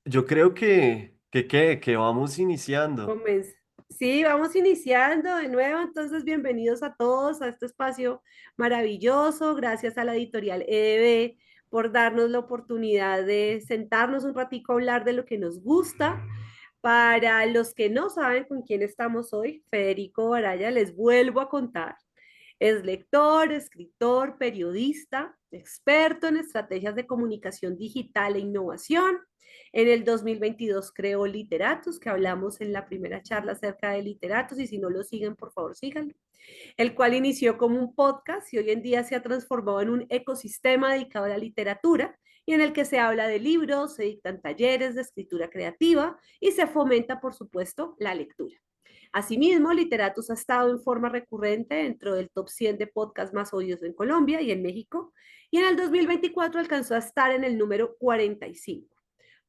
Yo creo que vamos iniciando. Comenz- Sí, vamos iniciando de nuevo, entonces bienvenidos a todos a este espacio maravilloso. Gracias a la editorial EDB por darnos la oportunidad de sentarnos un ratico a hablar de lo que nos gusta. Para los que no saben con quién estamos hoy, Federico Baraya, les vuelvo a contar. Es lector, escritor, periodista, experto en estrategias de comunicación digital e innovación. En el 2022 creó Literatus, que hablamos en la primera charla acerca de Literatus, y si no lo siguen, por favor, síganlo. El cual inició como un podcast y hoy en día se ha transformado en un ecosistema dedicado a la literatura y en el que se habla de libros, se dictan talleres de escritura creativa y se fomenta, por supuesto, la lectura. Asimismo, Literatus ha estado en forma recurrente dentro del top 100 de podcasts más oídos en Colombia y en México, y en el 2024 alcanzó a estar en el número 45.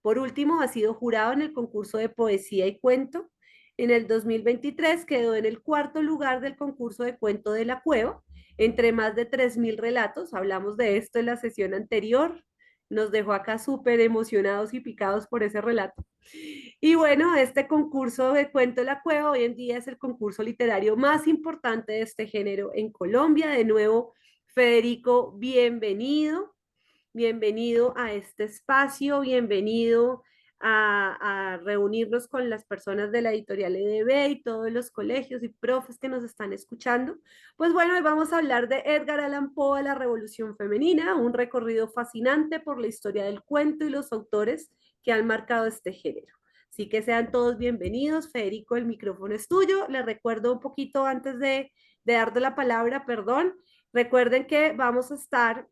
Por último, ha sido jurado en el concurso de poesía y cuento. En el 2023 quedó en el cuarto lugar del concurso de cuento de la Cueva, entre más de 3.000 relatos. Hablamos de esto en la sesión anterior. Nos dejó acá súper emocionados y picados por ese relato. Y bueno, este concurso de cuento de la Cueva hoy en día es el concurso literario más importante de este género en Colombia. De nuevo, Federico, bienvenido. Bienvenido a este espacio, bienvenido a reunirnos con las personas de la editorial EDB y todos los colegios y profes que nos están escuchando. Pues bueno, hoy vamos a hablar de Edgar Allan Poe, La Revolución Femenina, un recorrido fascinante por la historia del cuento y los autores que han marcado este género. Así que sean todos bienvenidos. Federico, el micrófono es tuyo. Les recuerdo un poquito antes de darte la palabra, perdón. Recuerden que vamos a estar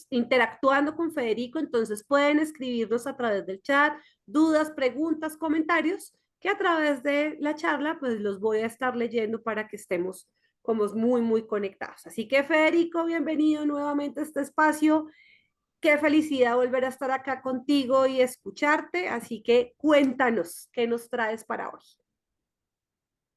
interactuando con Federico, entonces pueden escribirnos a través del chat, dudas, preguntas, comentarios, que a través de la charla pues los voy a estar leyendo para que estemos como muy, muy conectados. Así que Federico, bienvenido nuevamente a este espacio. Qué felicidad volver a estar acá contigo y escucharte. Así que cuéntanos, ¿qué nos traes para hoy?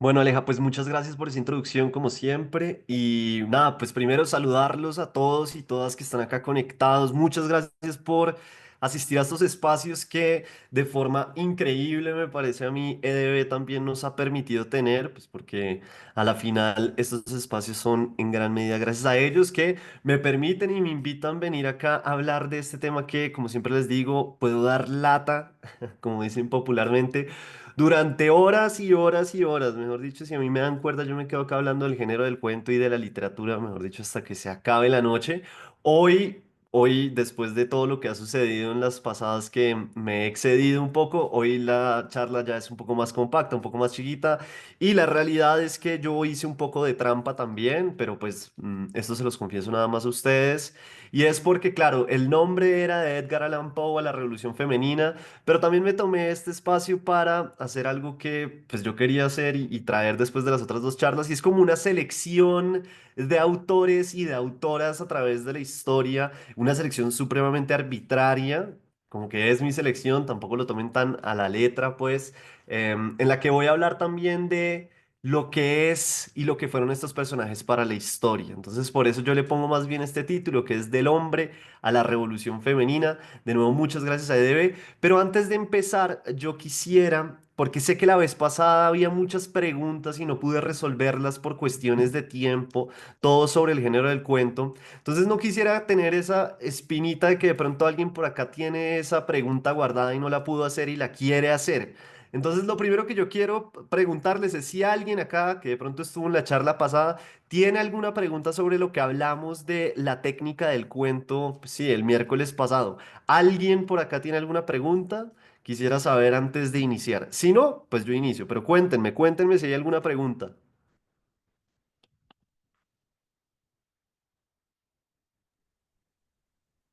Bueno, Aleja, pues muchas gracias por esa introducción, como siempre. Y nada, pues primero saludarlos a todos y todas que están acá conectados. Muchas gracias por asistir a estos espacios que de forma increíble, me parece a mí, EDB también nos ha permitido tener, pues porque a la final estos espacios son en gran medida gracias a ellos que me permiten y me invitan a venir acá a hablar de este tema que, como siempre les digo, puedo dar lata, como dicen popularmente durante horas y horas y horas, mejor dicho, si a mí me dan cuerda, yo me quedo acá hablando del género del cuento y de la literatura, mejor dicho, hasta que se acabe la noche. Hoy, hoy, después de todo lo que ha sucedido en las pasadas que me he excedido un poco, hoy la charla ya es un poco más compacta, un poco más chiquita, y la realidad es que yo hice un poco de trampa también, pero pues esto se los confieso nada más a ustedes, y es porque, claro, el nombre era de Edgar Allan Poe a la Revolución Femenina. Pero también me tomé este espacio para hacer algo que pues yo quería hacer y traer después de las otras dos charlas, y es como una selección de autores y de autoras a través de la historia, una selección supremamente arbitraria, como que es mi selección, tampoco lo tomen tan a la letra, pues, en la que voy a hablar también de lo que es y lo que fueron estos personajes para la historia. Entonces, por eso yo le pongo más bien este título, que es Del hombre a la revolución femenina. De nuevo, muchas gracias a EDB. Pero antes de empezar, yo quisiera, porque sé que la vez pasada había muchas preguntas y no pude resolverlas por cuestiones de tiempo, todo sobre el género del cuento. Entonces no quisiera tener esa espinita de que de pronto alguien por acá tiene esa pregunta guardada y no la pudo hacer y la quiere hacer. Entonces lo primero que yo quiero preguntarles es si alguien acá que de pronto estuvo en la charla pasada tiene alguna pregunta sobre lo que hablamos de la técnica del cuento, pues sí, el miércoles pasado. ¿Alguien por acá tiene alguna pregunta? Quisiera saber antes de iniciar. Si no, pues yo inicio, pero cuéntenme si hay alguna pregunta.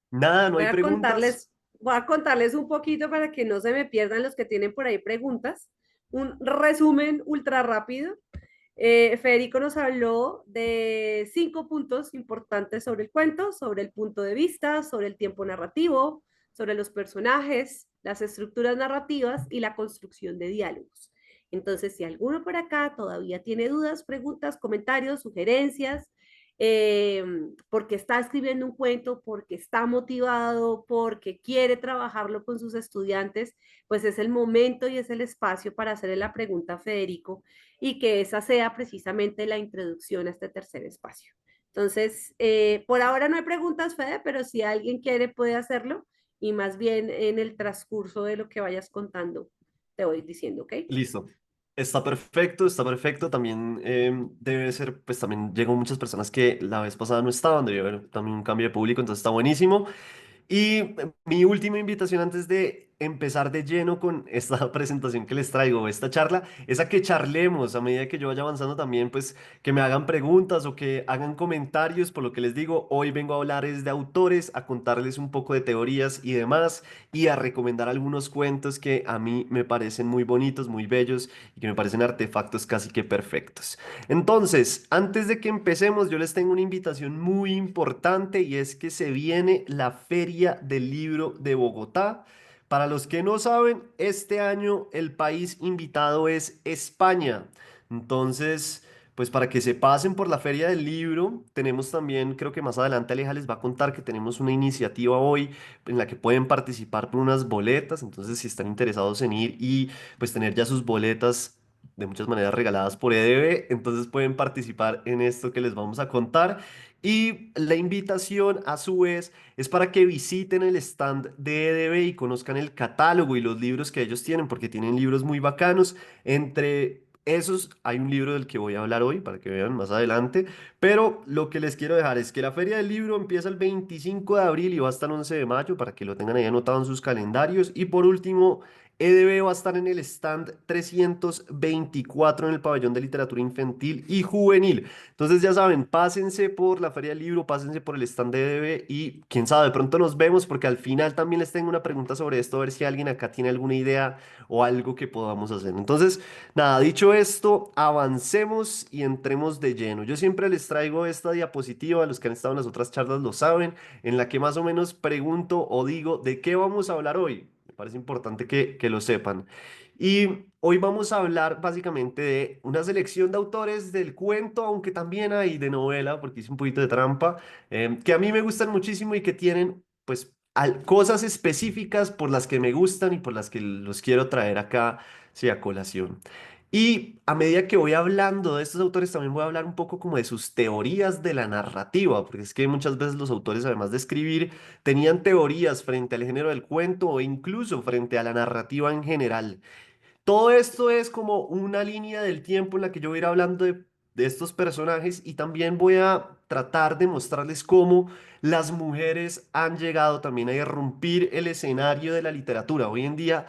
Nada, no Voy hay a preguntas. contarles, voy a contarles un poquito para que no se me pierdan los que tienen por ahí preguntas. Un resumen ultra rápido. Federico nos habló de 5 puntos importantes sobre el cuento, sobre el punto de vista, sobre el tiempo narrativo, sobre los personajes, las estructuras narrativas y la construcción de diálogos. Entonces, si alguno por acá todavía tiene dudas, preguntas, comentarios, sugerencias, porque está escribiendo un cuento, porque está motivado, porque quiere trabajarlo con sus estudiantes, pues es el momento y es el espacio para hacerle la pregunta a Federico y que esa sea precisamente la introducción a este tercer espacio. Entonces, por ahora no hay preguntas, Fede, pero si alguien quiere puede hacerlo y más bien en el transcurso de lo que vayas contando te voy diciendo, ¿ok? Listo. Está perfecto, está perfecto. También debe ser, pues también llegó muchas personas que la vez pasada no estaban, debió haber también un cambio de público, entonces está buenísimo. Y mi última invitación antes de empezar de lleno con esta presentación que les traigo, esta charla, es a que charlemos a medida que yo vaya avanzando también, pues que me hagan preguntas o que hagan comentarios, por lo que les digo, hoy vengo a hablar es de autores, a contarles un poco de teorías y demás, y a recomendar algunos cuentos que a mí me parecen muy bonitos, muy bellos y que me parecen artefactos casi que perfectos. Entonces, antes de que empecemos, yo les tengo una invitación muy importante y es que se viene la Feria del Libro de Bogotá. Para los que no saben, este año el país invitado es España. Entonces, pues para que se pasen por la Feria del Libro, tenemos también, creo que más adelante Aleja les va a contar que tenemos una iniciativa hoy en la que pueden participar por unas boletas. Entonces, si están interesados en ir y pues tener ya sus boletas de muchas maneras regaladas por EDB, entonces pueden participar en esto que les vamos a contar. Y la invitación a su vez es para que visiten el stand de EDB y conozcan el catálogo y los libros que ellos tienen, porque tienen libros muy bacanos. Entre esos hay un libro del que voy a hablar hoy para que vean más adelante, pero lo que les quiero dejar es que la Feria del Libro empieza el 25 de abril y va hasta el 11 de mayo para que lo tengan ahí anotado en sus calendarios. Y por último, EDB va a estar en el stand 324 en el pabellón de literatura infantil y juvenil. Entonces ya saben, pásense por la Feria del Libro, pásense por el stand de EDB y quién sabe, de pronto nos vemos porque al final también les tengo una pregunta sobre esto, a ver si alguien acá tiene alguna idea o algo que podamos hacer. Entonces, nada, dicho esto, avancemos y entremos de lleno. Yo siempre les traigo esta diapositiva, los que han estado en las otras charlas lo saben, en la que más o menos pregunto o digo de qué vamos a hablar hoy. Me parece importante que lo sepan. Y hoy vamos a hablar básicamente de una selección de autores del cuento, aunque también hay de novela, porque hice un poquito de trampa, que a mí me gustan muchísimo y que tienen pues cosas específicas por las que me gustan y por las que los quiero traer acá, sí, a colación. Y a medida que voy hablando de estos autores, también voy a hablar un poco como de sus teorías de la narrativa, porque es que muchas veces los autores, además de escribir, tenían teorías frente al género del cuento o incluso frente a la narrativa en general. Todo esto es como una línea del tiempo en la que yo voy a ir hablando de estos personajes y también voy a tratar de mostrarles cómo las mujeres han llegado también a irrumpir el escenario de la literatura. Hoy en día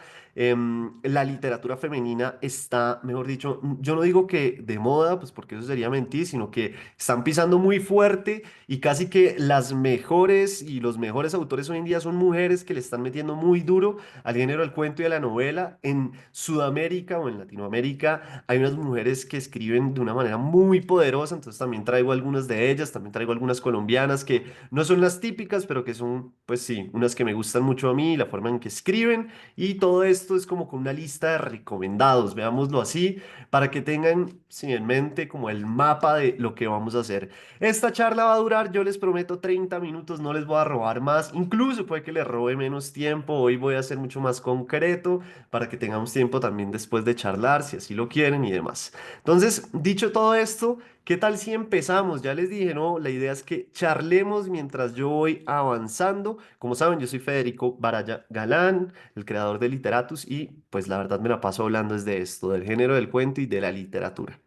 la literatura femenina está, mejor dicho, yo no digo que de moda, pues porque eso sería mentir, sino que están pisando muy fuerte y casi que las mejores y los mejores autores hoy en día son mujeres que le están metiendo muy duro al género del cuento y a la novela. En Sudamérica o en Latinoamérica hay unas mujeres que escriben de una manera muy poderosa, entonces también traigo algunas de ellas, también traigo algunas colombianas que no son las típicas, pero que son, pues sí, unas que me gustan mucho a mí, la forma en que escriben y todo esto es como con una lista de recomendados, veámoslo así, para que tengan sí, en mente como el mapa de lo que vamos a hacer. Esta charla va a durar, yo les prometo 30 minutos, no les voy a robar más, incluso puede que les robe menos tiempo, hoy voy a ser mucho más concreto para que tengamos tiempo también después de charlar, si así lo quieren y demás. Entonces, dicho todo esto, ¿qué tal si empezamos? Ya les dije, no, la idea es que charlemos mientras yo voy avanzando. Como saben, yo soy Federico Baraya Galán, el creador de Literatus y pues la verdad me la paso hablando desde esto, del género del cuento y de la literatura.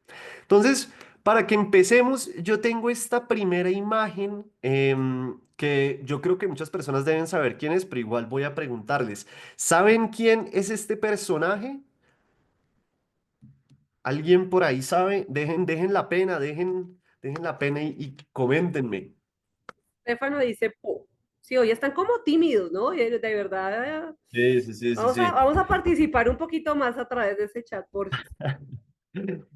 Entonces, para que empecemos, yo tengo esta primera imagen que yo creo que muchas personas deben saber quién es, pero igual voy a preguntarles. ¿Saben quién es este personaje? ¿Alguien por ahí sabe? Dejen la pena, dejen la pena y coméntenme. Estefano dice, po. Sí, hoy están como tímidos, ¿no? De verdad, Sí, sí, sí, sí, sí. vamos a participar un poquito más a través de ese chat, porfis.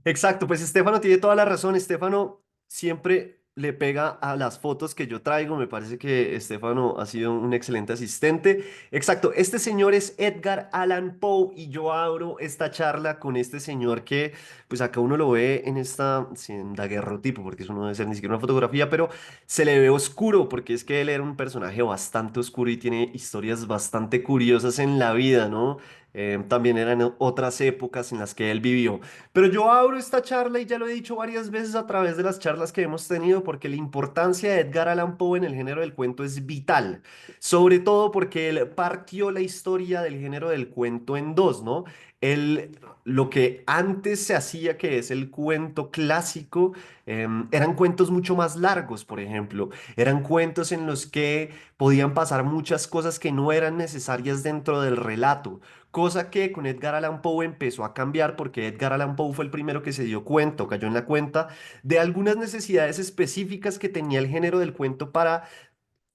Exacto, pues Estefano tiene toda la razón. Estefano siempre le pega a las fotos que yo traigo. Me parece que Estefano ha sido un excelente asistente. Exacto, este señor es Edgar Allan Poe y yo abro esta charla con este señor que, pues acá uno lo ve en esta, sí, en daguerrotipo, porque eso no debe ser ni siquiera una fotografía, pero se le ve oscuro, porque es que él era un personaje bastante oscuro y tiene historias bastante curiosas en la vida, ¿no? También eran otras épocas en las que él vivió. Pero yo abro esta charla y ya lo he dicho varias veces a través de las charlas que hemos tenido porque la importancia de Edgar Allan Poe en el género del cuento es vital, sobre todo porque él partió la historia del género del cuento en dos, ¿no? Él, lo que antes se hacía, que es el cuento clásico, eran cuentos mucho más largos, por ejemplo. Eran cuentos en los que podían pasar muchas cosas que no eran necesarias dentro del relato. Cosa que con Edgar Allan Poe empezó a cambiar porque Edgar Allan Poe fue el primero que se dio cuenta o cayó en la cuenta de algunas necesidades específicas que tenía el género del cuento para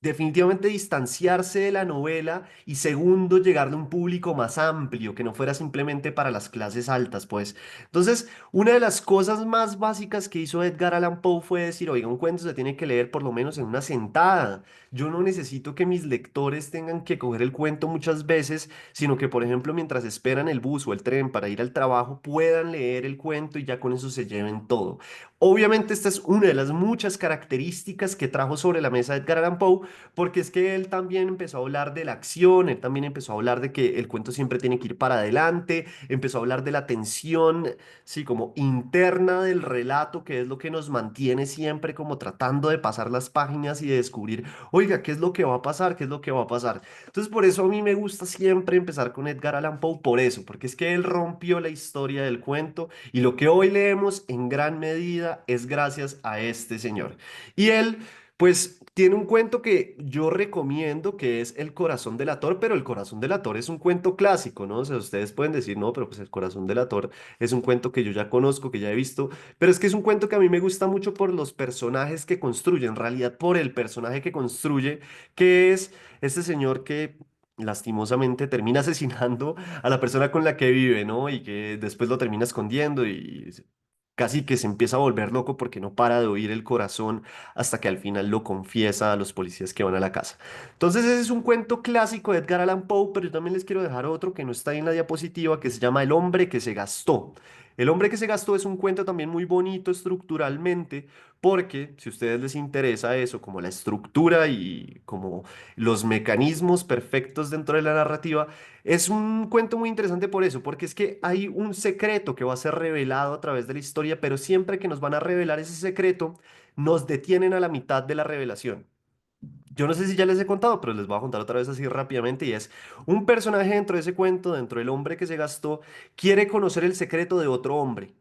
definitivamente distanciarse de la novela y segundo, llegarle a un público más amplio, que no fuera simplemente para las clases altas, pues. Entonces, una de las cosas más básicas que hizo Edgar Allan Poe fue decir, oiga, un cuento se tiene que leer por lo menos en una sentada. Yo no necesito que mis lectores tengan que coger el cuento muchas veces, sino que, por ejemplo, mientras esperan el bus o el tren para ir al trabajo, puedan leer el cuento y ya con eso se lleven todo. Obviamente, esta es una de las muchas características que trajo sobre la mesa Edgar Allan Poe, porque es que él también empezó a hablar de la acción, él también empezó a hablar de que el cuento siempre tiene que ir para adelante, empezó a hablar de la tensión, sí, como interna del relato, que es lo que nos mantiene siempre como tratando de pasar las páginas y de descubrir, oiga, ¿qué es lo que va a pasar? ¿Qué es lo que va a pasar? Entonces, por eso a mí me gusta siempre empezar con Edgar Allan Poe, por eso, porque es que él rompió la historia del cuento y lo que hoy leemos en gran medida es gracias a este señor. Y él pues tiene un cuento que yo recomiendo que es El corazón del ator, pero El corazón del ator es un cuento clásico, ¿no? O sea, ustedes pueden decir, no, pero pues El corazón del ator es un cuento que yo ya conozco, que ya he visto, pero es que es un cuento que a mí me gusta mucho por los personajes que construye, en realidad por el personaje que construye, que es este señor que lastimosamente termina asesinando a la persona con la que vive, ¿no? Y que después lo termina escondiendo y casi que se empieza a volver loco porque no para de oír el corazón hasta que al final lo confiesa a los policías que van a la casa. Entonces ese es un cuento clásico de Edgar Allan Poe, pero yo también les quiero dejar otro que no está ahí en la diapositiva, que se llama El hombre que se gastó. El hombre que se gastó es un cuento también muy bonito estructuralmente, porque si a ustedes les interesa eso, como la estructura y como los mecanismos perfectos dentro de la narrativa, es un cuento muy interesante por eso, porque es que hay un secreto que va a ser revelado a través de la historia, pero siempre que nos van a revelar ese secreto, nos detienen a la mitad de la revelación. Yo no sé si ya les he contado, pero les voy a contar otra vez así rápidamente y es un personaje dentro de ese cuento, dentro del hombre que se gastó, quiere conocer el secreto de otro hombre.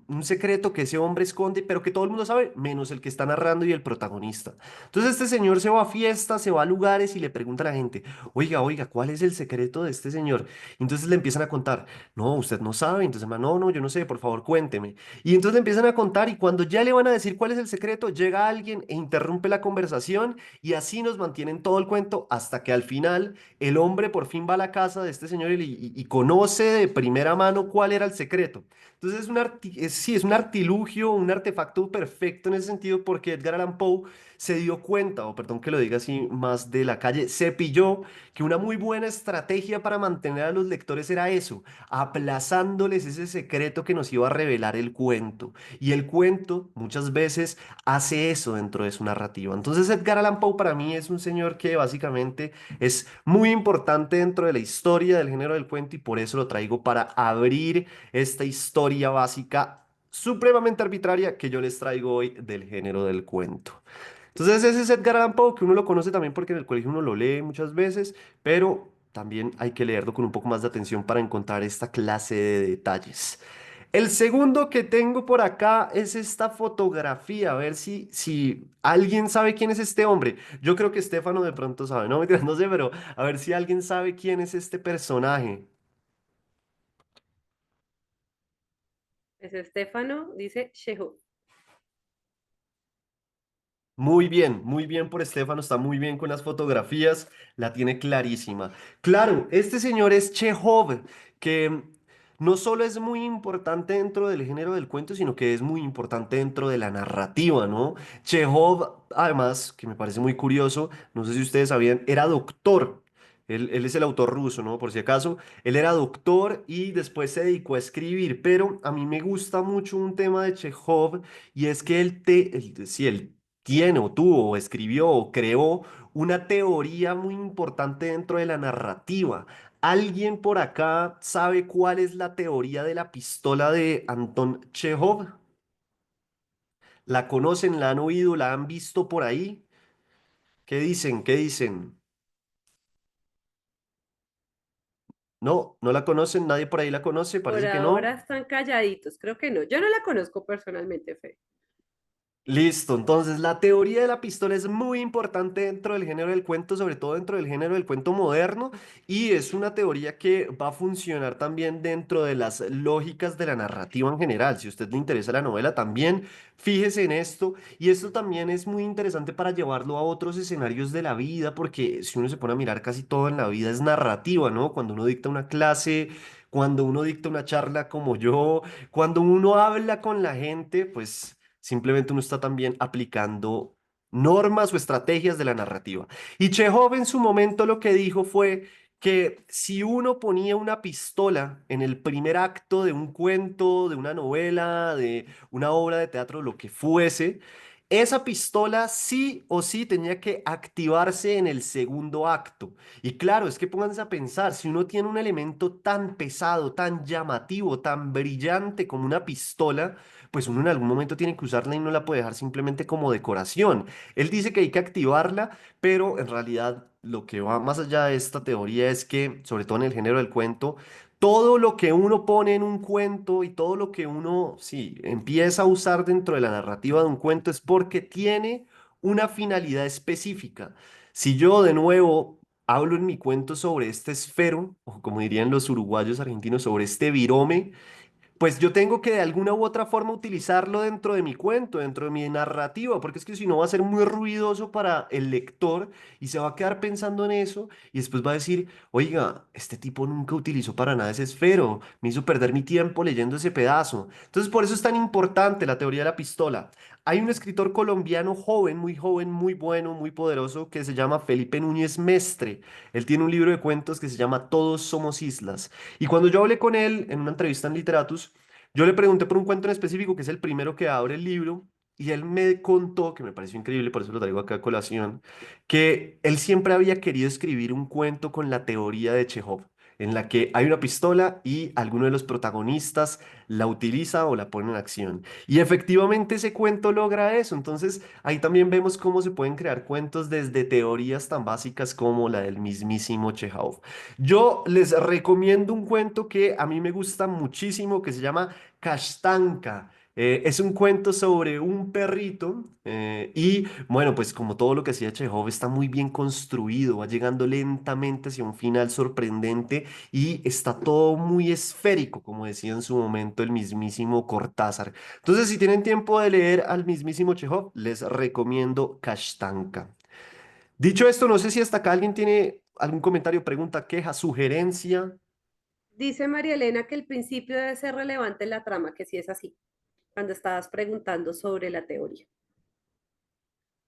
Un secreto que ese hombre esconde, pero que todo el mundo sabe, menos el que está narrando y el protagonista. Entonces este señor se va a fiestas, se va a lugares y le pregunta a la gente, oiga, oiga, ¿cuál es el secreto de este señor? Entonces le empiezan a contar, no, usted no sabe. Entonces, no, no, yo no sé, por favor, cuénteme. Y entonces le empiezan a contar y cuando ya le van a decir cuál es el secreto, llega alguien e interrumpe la conversación y así nos mantienen todo el cuento hasta que al final el hombre por fin va a la casa de este señor y conoce de primera mano cuál era el secreto. Entonces sí, es un artilugio, un artefacto perfecto en ese sentido porque Edgar Allan Poe se dio cuenta, o perdón que lo diga así más de la calle, se pilló que una muy buena estrategia para mantener a los lectores era eso, aplazándoles ese secreto que nos iba a revelar el cuento. Y el cuento muchas veces hace eso dentro de su narrativa. Entonces Edgar Allan Poe para mí es un señor que básicamente es muy importante dentro de la historia del género del cuento y por eso lo traigo para abrir esta historia básica supremamente arbitraria que yo les traigo hoy del género del cuento. Entonces ese es Edgar Allan Poe, que uno lo conoce también porque en el colegio uno lo lee muchas veces, pero también hay que leerlo con un poco más de atención para encontrar esta clase de detalles. El segundo que tengo por acá es esta fotografía, a ver si alguien sabe quién es este hombre. Yo creo que Estefano de pronto sabe, no, mentiras, no sé, pero a ver si alguien sabe quién es este personaje. Es Estefano, dice Chejo. Muy bien por Estefano, está muy bien con las fotografías, la tiene clarísima. Claro, este señor es Chekhov, que no solo es muy importante dentro del género del cuento, sino que es muy importante dentro de la narrativa, ¿no? Chekhov, además, que me parece muy curioso, no sé si ustedes sabían, era doctor. Él es el autor ruso, ¿no? Por si acaso, él era doctor y después se dedicó a escribir, pero a mí me gusta mucho un tema de Chekhov y es que sí, él tiene o tuvo o escribió o creó una teoría muy importante dentro de la narrativa. ¿Alguien por acá sabe cuál es la teoría de la pistola de Anton Chekhov? ¿La conocen? ¿La han oído? ¿La han visto por ahí? ¿Qué dicen? ¿Qué dicen? No, no la conocen, nadie por ahí la conoce, Por parece que ahora no. están calladitos, creo que no. Yo no la conozco personalmente, Fe. Listo, entonces la teoría de la pistola es muy importante dentro del género del cuento, sobre todo dentro del género del cuento moderno, y es una teoría que va a funcionar también dentro de las lógicas de la narrativa en general. Si a usted le interesa la novela, también fíjese en esto, y esto también es muy interesante para llevarlo a otros escenarios de la vida, porque si uno se pone a mirar casi todo en la vida es narrativa, ¿no? Cuando uno dicta una clase, cuando uno dicta una charla como yo, cuando uno habla con la gente, pues simplemente uno está también aplicando normas o estrategias de la narrativa. Y Chekhov en su momento lo que dijo fue que si uno ponía una pistola en el primer acto de un cuento, de una novela, de una obra de teatro, lo que fuese, esa pistola sí o sí tenía que activarse en el segundo acto. Y claro, es que pónganse a pensar, si uno tiene un elemento tan pesado, tan llamativo, tan brillante como una pistola, pues uno en algún momento tiene que usarla y no la puede dejar simplemente como decoración. Él dice que hay que activarla, pero en realidad lo que va más allá de esta teoría es que, sobre todo en el género del cuento, todo lo que uno pone en un cuento y todo lo que uno, sí, empieza a usar dentro de la narrativa de un cuento es porque tiene una finalidad específica. Si yo de nuevo hablo en mi cuento sobre este esfero, o como dirían los uruguayos argentinos, sobre este virome, pues yo tengo que de alguna u otra forma utilizarlo dentro de mi cuento, dentro de mi narrativa, porque es que si no va a ser muy ruidoso para el lector y se va a quedar pensando en eso y después va a decir, oiga, este tipo nunca utilizó para nada ese esfero, me hizo perder mi tiempo leyendo ese pedazo. Entonces por eso es tan importante la teoría de la pistola. Hay un escritor colombiano joven, muy bueno, muy poderoso, que se llama Felipe Núñez Mestre. Él tiene un libro de cuentos que se llama Todos somos islas. Y cuando yo hablé con él en una entrevista en Literatus, yo le pregunté por un cuento en específico, que es el primero que abre el libro, y él me contó, que me pareció increíble, por eso lo traigo acá a colación, que él siempre había querido escribir un cuento con la teoría de Chekhov, en la que hay una pistola y alguno de los protagonistas la utiliza o la pone en acción. Y efectivamente ese cuento logra eso. Entonces ahí también vemos cómo se pueden crear cuentos desde teorías tan básicas como la del mismísimo Chekhov. Yo les recomiendo un cuento que a mí me gusta muchísimo, que se llama Kashtanka. Es un cuento sobre un perrito y bueno, pues como todo lo que hacía Chekhov está muy bien construido, va llegando lentamente hacia un final sorprendente y está todo muy esférico, como decía en su momento el mismísimo Cortázar. Entonces, si tienen tiempo de leer al mismísimo Chekhov, les recomiendo Kashtanka. Dicho esto, no sé si hasta acá alguien tiene algún comentario, pregunta, queja, sugerencia. Dice María Elena que el principio debe ser relevante en la trama, que sí es así, cuando estabas preguntando sobre la teoría.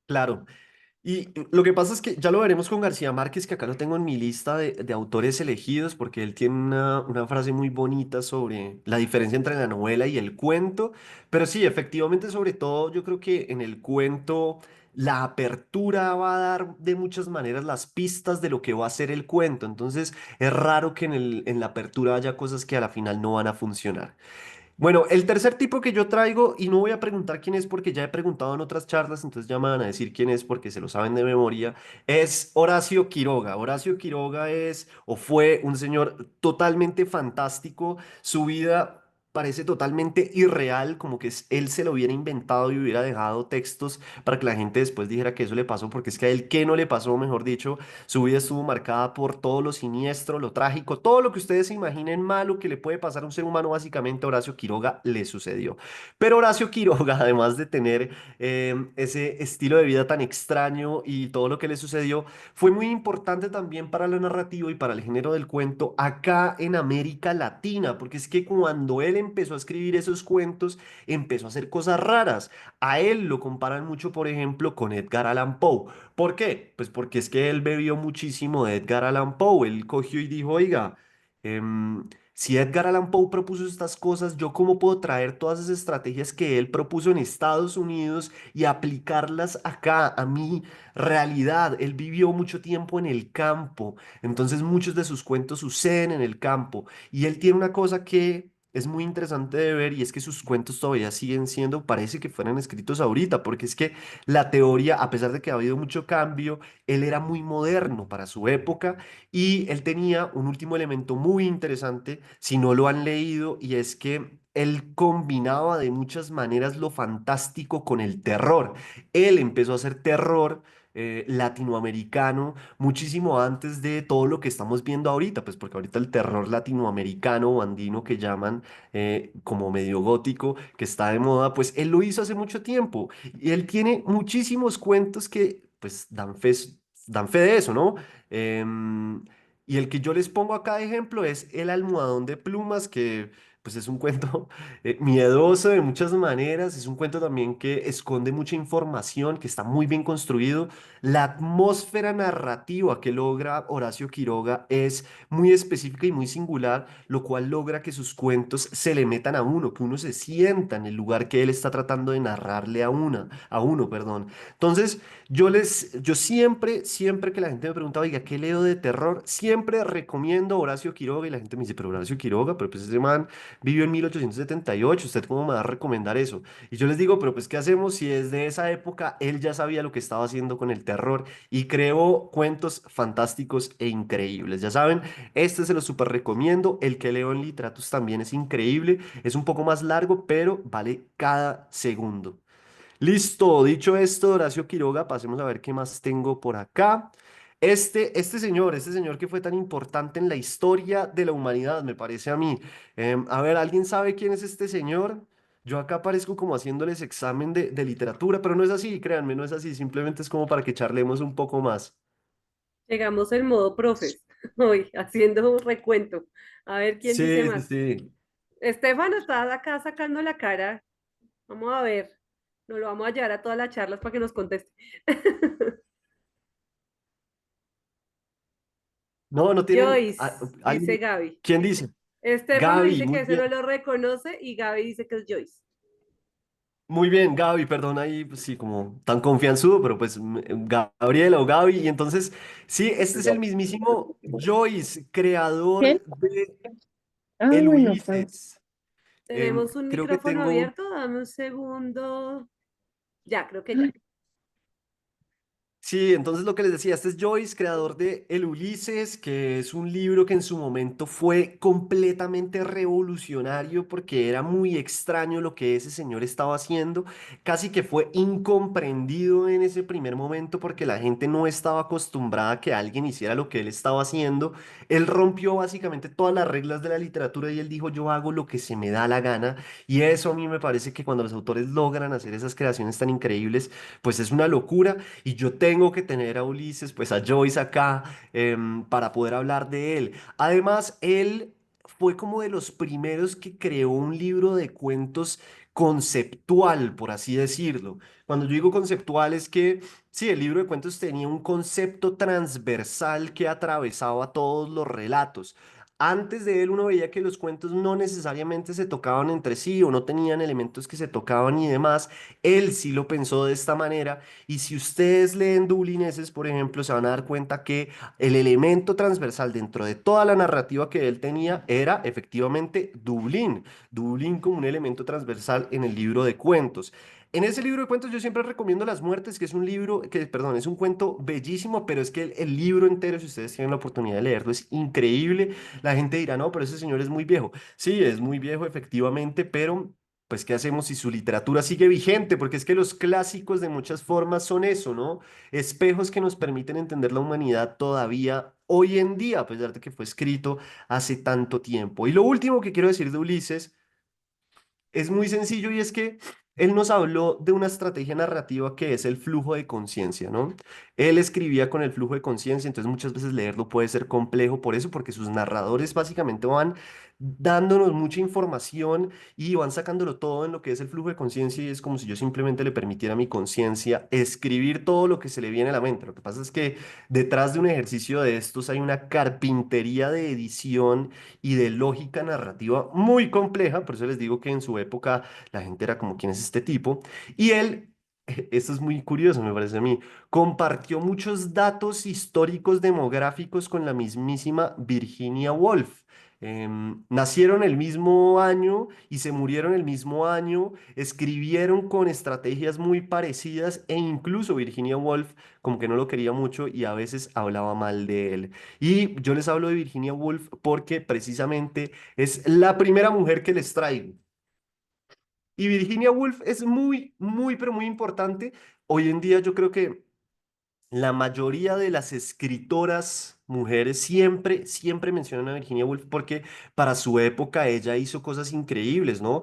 Claro. Y lo que pasa es que ya lo veremos con García Márquez, que acá lo tengo en mi lista de autores elegidos, porque él tiene una frase muy bonita sobre la diferencia entre la novela y el cuento. Pero sí, efectivamente, sobre todo, yo creo que en el cuento la apertura va a dar de muchas maneras las pistas de lo que va a ser el cuento. Entonces, es raro que en la apertura haya cosas que a la final no van a funcionar. Bueno, el tercer tipo que yo traigo, y no voy a preguntar quién es porque ya he preguntado en otras charlas, entonces ya me van a decir quién es porque se lo saben de memoria, es Horacio Quiroga. Horacio Quiroga es o fue un señor totalmente fantástico. Su vida parece totalmente irreal, como que él se lo hubiera inventado y hubiera dejado textos para que la gente después dijera que eso le pasó, porque es que a él qué no le pasó, mejor dicho, su vida estuvo marcada por todo lo siniestro, lo trágico, todo lo que ustedes se imaginen malo que le puede pasar a un ser humano, básicamente a Horacio Quiroga le sucedió. Pero Horacio Quiroga, además de tener ese estilo de vida tan extraño y todo lo que le sucedió, fue muy importante también para la narrativa y para el género del cuento acá en América Latina, porque es que cuando él empezó a escribir esos cuentos, empezó a hacer cosas raras. A él lo comparan mucho, por ejemplo, con Edgar Allan Poe. ¿Por qué? Pues porque es que él bebió muchísimo de Edgar Allan Poe. Él cogió y dijo, oiga, si Edgar Allan Poe propuso estas cosas, ¿yo cómo puedo traer todas esas estrategias que él propuso en Estados Unidos y aplicarlas acá a mi realidad? Él vivió mucho tiempo en el campo, entonces muchos de sus cuentos suceden en el campo. Y él tiene una cosa que es muy interesante de ver y es que sus cuentos todavía siguen siendo, parece que fueran escritos ahorita, porque es que la teoría, a pesar de que ha habido mucho cambio, él era muy moderno para su época y él tenía un último elemento muy interesante, si no lo han leído, y es que él combinaba de muchas maneras lo fantástico con el terror. Él empezó a hacer terror latinoamericano muchísimo antes de todo lo que estamos viendo ahorita, pues porque ahorita el terror latinoamericano o andino que llaman como medio gótico, que está de moda, pues él lo hizo hace mucho tiempo y él tiene muchísimos cuentos que pues dan fe de eso, ¿no? Y el que yo les pongo acá de ejemplo es El almohadón de plumas, que pues es un cuento miedoso de muchas maneras, es un cuento también que esconde mucha información, que está muy bien construido. La atmósfera narrativa que logra Horacio Quiroga es muy específica y muy singular, lo cual logra que sus cuentos se le metan a uno, que uno se sienta en el lugar que él está tratando de narrarle a uno, perdón. Entonces, yo siempre que la gente me pregunta, oiga, ¿qué leo de terror? Siempre recomiendo Horacio Quiroga y la gente me dice, pero Horacio Quiroga, pero pues ese man vivió en 1878, ¿usted cómo me va a recomendar eso? Y yo les digo, pero pues ¿qué hacemos si desde esa época él ya sabía lo que estaba haciendo con el terror y creó cuentos fantásticos e increíbles? Ya saben, este se lo súper recomiendo, el que leo en Literatus también es increíble, es un poco más largo, pero vale cada segundo. Listo, dicho esto, Horacio Quiroga, pasemos a ver qué más tengo por acá. Este señor que fue tan importante en la historia de la humanidad, me parece a mí. A ver, ¿alguien sabe quién es este señor? Yo acá aparezco como haciéndoles examen de literatura, pero no es así, créanme, no es así, simplemente es como para que charlemos un poco más. Llegamos en modo profes, hoy haciendo un recuento. A ver quién dice Sí, sí, más. sí. Estefano está acá sacando la cara. Vamos a ver. Nos lo vamos a llevar a todas las charlas para que nos conteste. No, no tienen... Joyce, dice ¿alguien? Gaby. ¿Quién dice? Estefano Gaby, dice que muy ese no bien. lo reconoce y Gaby dice que es Joyce. Muy bien, Gaby, perdón ahí, pues sí, como tan confianzudo, pero pues Gabriela o Gaby. Y entonces, sí, este es el mismísimo Joyce, ¿Qué? creador de Ah, El bueno, Pablo. Ulises. Tenemos un Creo que micrófono tengo... abierto. Dame un segundo. Ya, creo que ya. Sí, entonces lo que les decía, este es Joyce, creador de El Ulises, que es un libro que en su momento fue completamente revolucionario porque era muy extraño lo que ese señor estaba haciendo, casi que fue incomprendido en ese primer momento porque la gente no estaba acostumbrada a que alguien hiciera lo que él estaba haciendo. Él rompió básicamente todas las reglas de la literatura y él dijo, yo hago lo que se me da la gana, y eso a mí me parece que cuando los autores logran hacer esas creaciones tan increíbles, pues es una locura. Y yo tengo que tener a Ulises, pues a Joyce acá, para poder hablar de él. Además, él fue como de los primeros que creó un libro de cuentos conceptual, por así decirlo. Cuando yo digo conceptual es que, sí, el libro de cuentos tenía un concepto transversal que atravesaba todos los relatos. Antes de él uno veía que los cuentos no necesariamente se tocaban entre sí o no tenían elementos que se tocaban y demás. Él sí lo pensó de esta manera y si ustedes leen Dublineses, por ejemplo, se van a dar cuenta que el elemento transversal dentro de toda la narrativa que él tenía era efectivamente Dublín. Dublín como un elemento transversal en el libro de cuentos. En ese libro de cuentos yo siempre recomiendo Las Muertes, que es un libro, que, perdón, es un cuento bellísimo, pero es que el libro entero, si ustedes tienen la oportunidad de leerlo, es increíble. La gente dirá, no, pero ese señor es muy viejo. Sí, es muy viejo, efectivamente, pero pues, ¿qué hacemos si su literatura sigue vigente? Porque es que los clásicos de muchas formas son eso, ¿no? Espejos que nos permiten entender la humanidad todavía hoy en día, a pesar de que fue escrito hace tanto tiempo. Y lo último que quiero decir de Ulises es muy sencillo y es que él nos habló de una estrategia narrativa que es el flujo de conciencia, ¿no? Él escribía con el flujo de conciencia, entonces muchas veces leerlo puede ser complejo por eso, porque sus narradores básicamente van dándonos mucha información y van sacándolo todo en lo que es el flujo de conciencia y es como si yo simplemente le permitiera a mi conciencia escribir todo lo que se le viene a la mente. Lo que pasa es que detrás de un ejercicio de estos hay una carpintería de edición y de lógica narrativa muy compleja, por eso les digo que en su época la gente era como, ¿quién es este tipo? Y él, esto es muy curioso, me parece a mí, compartió muchos datos históricos demográficos con la mismísima Virginia Woolf. Nacieron el mismo año y se murieron el mismo año, escribieron con estrategias muy parecidas e incluso Virginia Woolf como que no lo quería mucho y a veces hablaba mal de él. Y yo les hablo de Virginia Woolf porque precisamente es la primera mujer que les traigo. Y Virginia Woolf es muy, muy, pero muy importante. Hoy en día yo creo que la mayoría de las escritoras mujeres siempre, siempre mencionan a Virginia Woolf porque para su época ella hizo cosas increíbles, ¿no?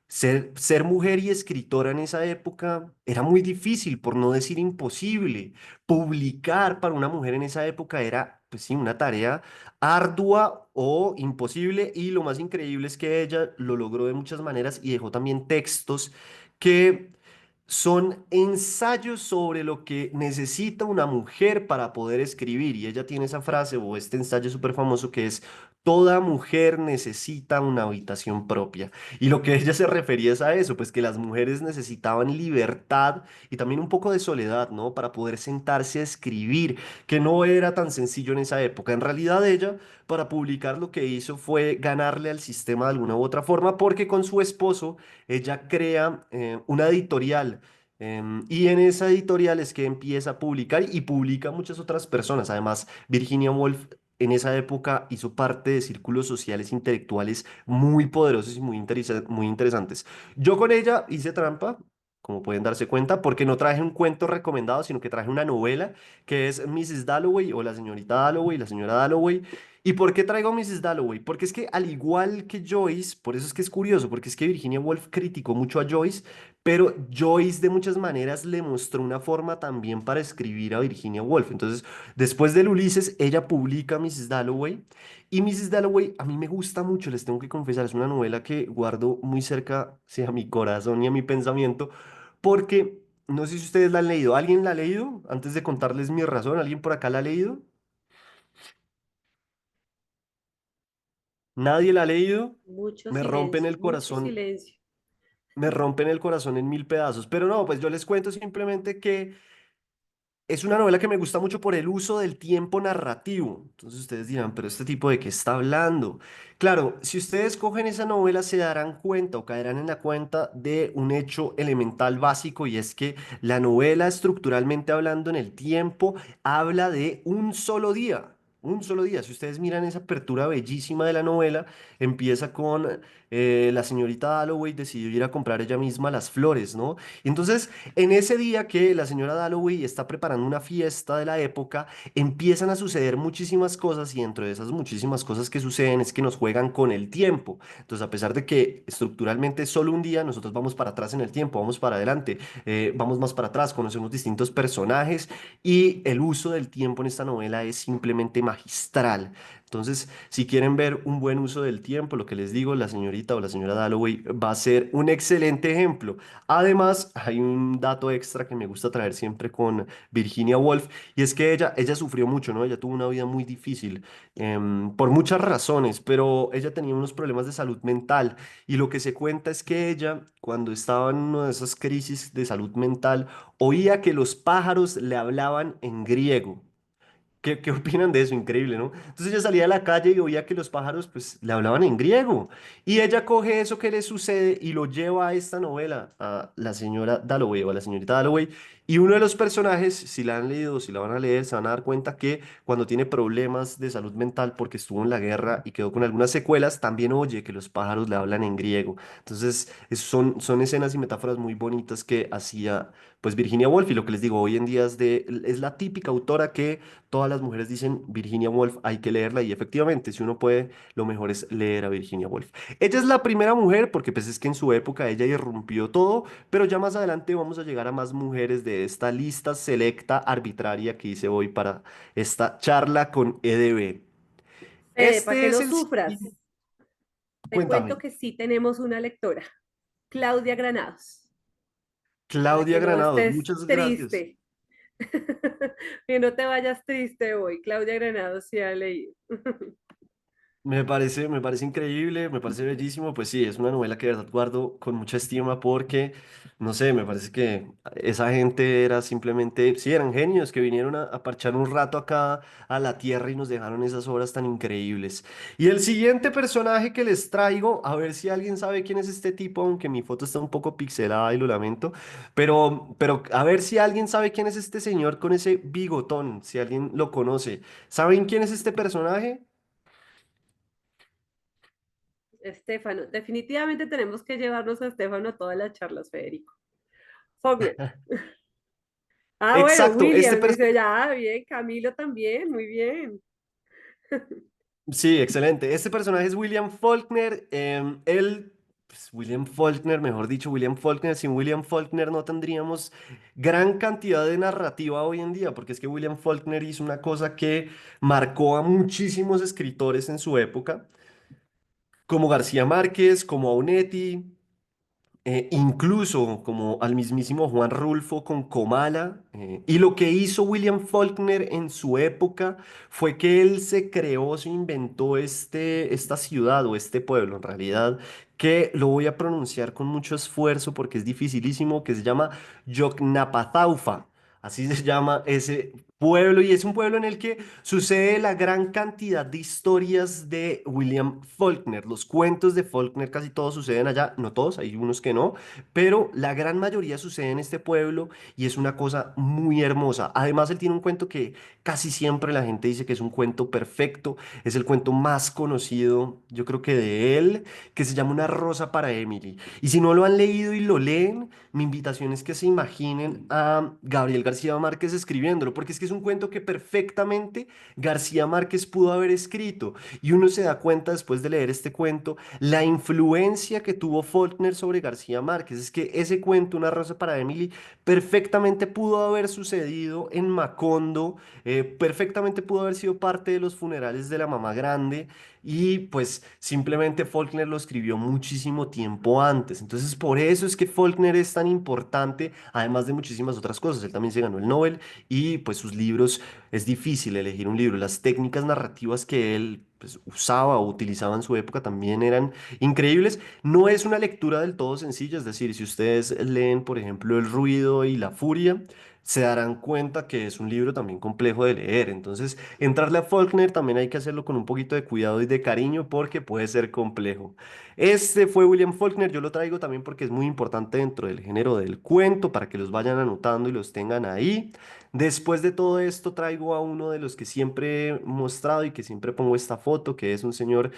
Ser mujer y escritora en esa época era muy difícil, por no decir imposible. Publicar para una mujer en esa época era, pues sí, una tarea ardua o imposible. Y lo más increíble es que ella lo logró de muchas maneras y dejó también textos que son ensayos sobre lo que necesita una mujer para poder escribir. Y ella tiene esa frase o este ensayo súper famoso que es, toda mujer necesita una habitación propia. Y lo que ella se refería es a eso, pues que las mujeres necesitaban libertad y también un poco de soledad, ¿no? Para poder sentarse a escribir, que no era tan sencillo en esa época. En realidad ella, para publicar lo que hizo fue ganarle al sistema de alguna u otra forma, porque con su esposo ella crea una editorial. Y en esa editorial es que empieza a publicar y publica a muchas otras personas. Además, Virginia Woolf en esa época hizo parte de círculos sociales intelectuales muy poderosos y muy interesantes. Yo con ella hice trampa, como pueden darse cuenta, porque no traje un cuento recomendado, sino que traje una novela que es Mrs. Dalloway o la señorita Dalloway, la señora Dalloway. ¿Y por qué traigo a Mrs. Dalloway? Porque es que al igual que Joyce, por eso es que es curioso, porque es que Virginia Woolf criticó mucho a Joyce, pero Joyce de muchas maneras le mostró una forma también para escribir a Virginia Woolf. Entonces, después del Ulises, ella publica Mrs. Dalloway. Y Mrs. Dalloway a mí me gusta mucho, les tengo que confesar, es una novela que guardo muy cerca, sí, a mi corazón y a mi pensamiento, porque no sé si ustedes la han leído. ¿Alguien la ha leído? Antes de contarles mi razón, ¿alguien por acá la ha leído? ¿Nadie la ha leído? Me rompen el mucho corazón, silencio. me rompen el corazón en mil pedazos. Pero no, pues yo les cuento simplemente que es una novela que me gusta mucho por el uso del tiempo narrativo. Entonces ustedes dirán, pero este tipo de qué está hablando. Claro, si ustedes cogen esa novela se darán cuenta o caerán en la cuenta de un hecho elemental básico y es que la novela estructuralmente hablando en el tiempo habla de un solo día. Un solo día. Si ustedes miran esa apertura bellísima de la novela, empieza con la señorita Dalloway decidió ir a comprar ella misma las flores, ¿no? Y entonces en ese día que la señora Dalloway está preparando una fiesta de la época, empiezan a suceder muchísimas cosas y dentro de esas muchísimas cosas que suceden es que nos juegan con el tiempo. Entonces, a pesar de que estructuralmente es solo un día, nosotros vamos para atrás en el tiempo, vamos para adelante, vamos más para atrás, conocemos distintos personajes y el uso del tiempo en esta novela es simplemente magistral. Entonces, si quieren ver un buen uso del tiempo, lo que les digo, la señorita o la señora Dalloway va a ser un excelente ejemplo. Además, hay un dato extra que me gusta traer siempre con Virginia Woolf y es que ella sufrió mucho, ¿no? Ella tuvo una vida muy difícil por muchas razones, pero ella tenía unos problemas de salud mental y lo que se cuenta es que ella, cuando estaba en una de esas crisis de salud mental, oía que los pájaros le hablaban en griego. ¿Qué opinan de eso? Increíble, ¿no? Entonces ella salía a la calle y oía que los pájaros pues le hablaban en griego. Y ella coge eso que le sucede y lo lleva a esta novela, a la señora Dalloway o a la señorita Dalloway. Y uno de los personajes, si la han leído, si la van a leer, se van a dar cuenta que cuando tiene problemas de salud mental porque estuvo en la guerra y quedó con algunas secuelas, también oye que los pájaros le hablan en griego. Entonces son escenas y metáforas muy bonitas que hacía pues Virginia Woolf. Y lo que les digo, hoy en día es la típica autora que todas las mujeres dicen Virginia Woolf, hay que leerla y efectivamente, si uno puede, lo mejor es leer a Virginia Woolf. Ella es la primera mujer porque pues es que en su época ella irrumpió todo, pero ya más adelante vamos a llegar a más mujeres de esta lista selecta arbitraria que hice hoy para esta charla con EDB. Fede, para que Este es no el sufras, siguiente. te cuento Cuéntame. que sí tenemos una lectora, Claudia Granados, para Claudia que no Granados, estés muchas gracias. triste, que no te vayas triste hoy. Claudia Granados sí ha leído. Me parece increíble, me parece bellísimo. Pues sí, es una novela que de verdad guardo con mucha estima porque, no sé, me parece que esa gente era simplemente, sí, eran genios que vinieron a parchar un rato acá a la tierra y nos dejaron esas obras tan increíbles. Y el siguiente personaje que les traigo, a ver si alguien sabe quién es este tipo, aunque mi foto está un poco pixelada y lo lamento, pero a ver si alguien sabe quién es este señor con ese bigotón, si alguien lo conoce. ¿Saben quién es este personaje? Estefano, definitivamente tenemos que llevarnos a Estefano a todas las charlas, Federico. Faulkner. Ah, bueno, Exacto, este William, dice, personaje. ya, bien, Camilo también, muy bien. Sí, excelente. Este personaje es William Faulkner. William Faulkner, mejor dicho, William Faulkner. Sin William Faulkner no tendríamos gran cantidad de narrativa hoy en día, porque es que William Faulkner hizo una cosa que marcó a muchísimos escritores en su época, como García Márquez, como Aunetti. Incluso como al mismísimo Juan Rulfo con Comala. Y lo que hizo William Faulkner en su época fue que él se creó, se inventó esta ciudad o este pueblo, en realidad, que lo voy a pronunciar con mucho esfuerzo porque es dificilísimo, que se llama Yoknapataufa. Así se llama ese pueblo y es un pueblo en el que sucede la gran cantidad de historias de William Faulkner. Los cuentos de Faulkner casi todos suceden allá, no todos, hay unos que no, pero la gran mayoría sucede en este pueblo y es una cosa muy hermosa. Además, él tiene un cuento que casi siempre la gente dice que es un cuento perfecto, es el cuento más conocido, yo creo que de él, que se llama Una rosa para Emily. Y si no lo han leído y lo leen, mi invitación es que se imaginen a Gabriel García Márquez escribiéndolo, porque es que es un cuento que perfectamente García Márquez pudo haber escrito. Y uno se da cuenta después de leer este cuento, la influencia que tuvo Faulkner sobre García Márquez. Es que ese cuento, Una rosa para Emily, perfectamente pudo haber sucedido en Macondo, perfectamente pudo haber sido parte de los funerales de la mamá grande. Y pues simplemente Faulkner lo escribió muchísimo tiempo antes. Entonces por eso es que Faulkner es tan importante, además de muchísimas otras cosas. Él también se ganó el Nobel y pues sus libros, es difícil elegir un libro. Las técnicas narrativas que él pues, usaba o utilizaba en su época también eran increíbles. No es una lectura del todo sencilla, es decir, si ustedes leen, por ejemplo, El ruido y la furia, se darán cuenta que es un libro también complejo de leer. Entonces, entrarle a Faulkner también hay que hacerlo con un poquito de cuidado y de cariño porque puede ser complejo. Este fue William Faulkner, yo lo traigo también porque es muy importante dentro del género del cuento, para que los vayan anotando y los tengan ahí. Después de todo esto, traigo a uno de los que siempre he mostrado y que siempre pongo esta foto, que es un señor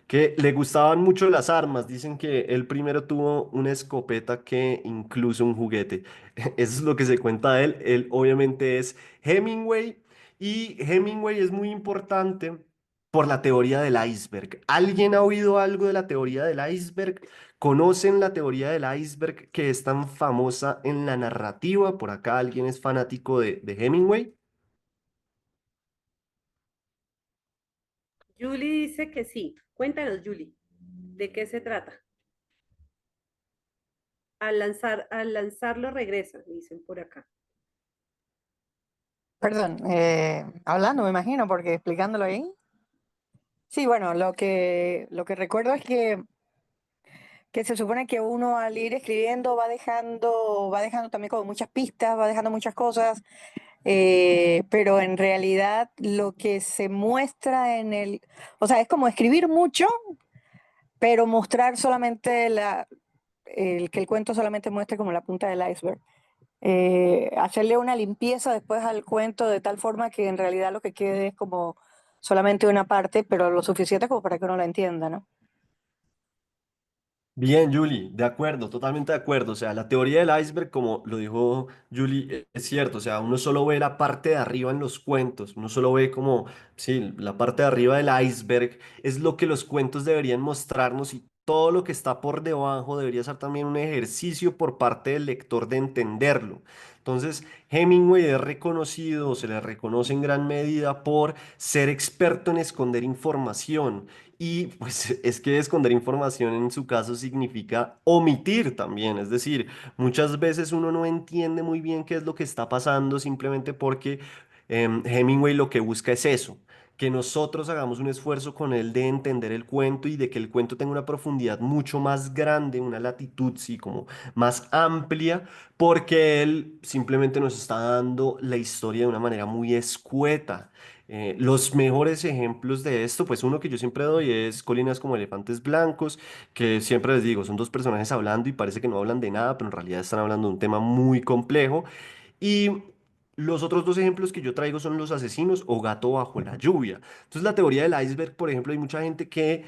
que le gustaban mucho las armas. Dicen que él primero tuvo una escopeta que incluso un juguete. Eso es lo que se cuenta de él. Él obviamente es Hemingway y Hemingway es muy importante por la teoría del iceberg. ¿Alguien ha oído algo de la teoría del iceberg? ¿Conocen la teoría del iceberg que es tan famosa en la narrativa? Por acá alguien es fanático de Hemingway. Julie dice que sí. Cuéntanos, Julie, ¿de qué se trata? Al lanzarlo regresa, dicen por acá. Perdón, hablando me imagino, porque explicándolo ahí. Sí, bueno, lo que recuerdo es que se supone que uno al ir escribiendo va dejando también como muchas pistas, va dejando muchas cosas. pero en realidad lo que se muestra en el, o sea, es como escribir mucho, pero mostrar solamente que el cuento solamente muestre como la punta del iceberg. Hacerle una limpieza después al cuento de tal forma que en realidad lo que quede es como solamente una parte, pero lo suficiente como para que uno la entienda, ¿no? Bien, Julie, de acuerdo, totalmente de acuerdo. O sea, la teoría del iceberg, como lo dijo Julie, es cierto. O sea, uno solo ve la parte de arriba en los cuentos. Uno solo ve como, sí, la parte de arriba del iceberg es lo que los cuentos deberían mostrarnos y todo lo que está por debajo debería ser también un ejercicio por parte del lector de entenderlo. Entonces, Hemingway es reconocido, se le reconoce en gran medida por ser experto en esconder información. Y pues es que esconder información en su caso significa omitir también, es decir, muchas veces uno no entiende muy bien qué es lo que está pasando simplemente porque Hemingway lo que busca es eso, que nosotros hagamos un esfuerzo con él de entender el cuento y de que el cuento tenga una profundidad mucho más grande, una latitud, sí, como más amplia, porque él simplemente nos está dando la historia de una manera muy escueta. Los mejores ejemplos de esto, pues uno que yo siempre doy es Colinas como elefantes blancos, que siempre les digo, son dos personajes hablando y parece que no hablan de nada, pero en realidad están hablando de un tema muy complejo. Y los otros dos ejemplos que yo traigo son Los asesinos o Gato bajo la lluvia. Entonces la teoría del iceberg, por ejemplo, hay mucha gente que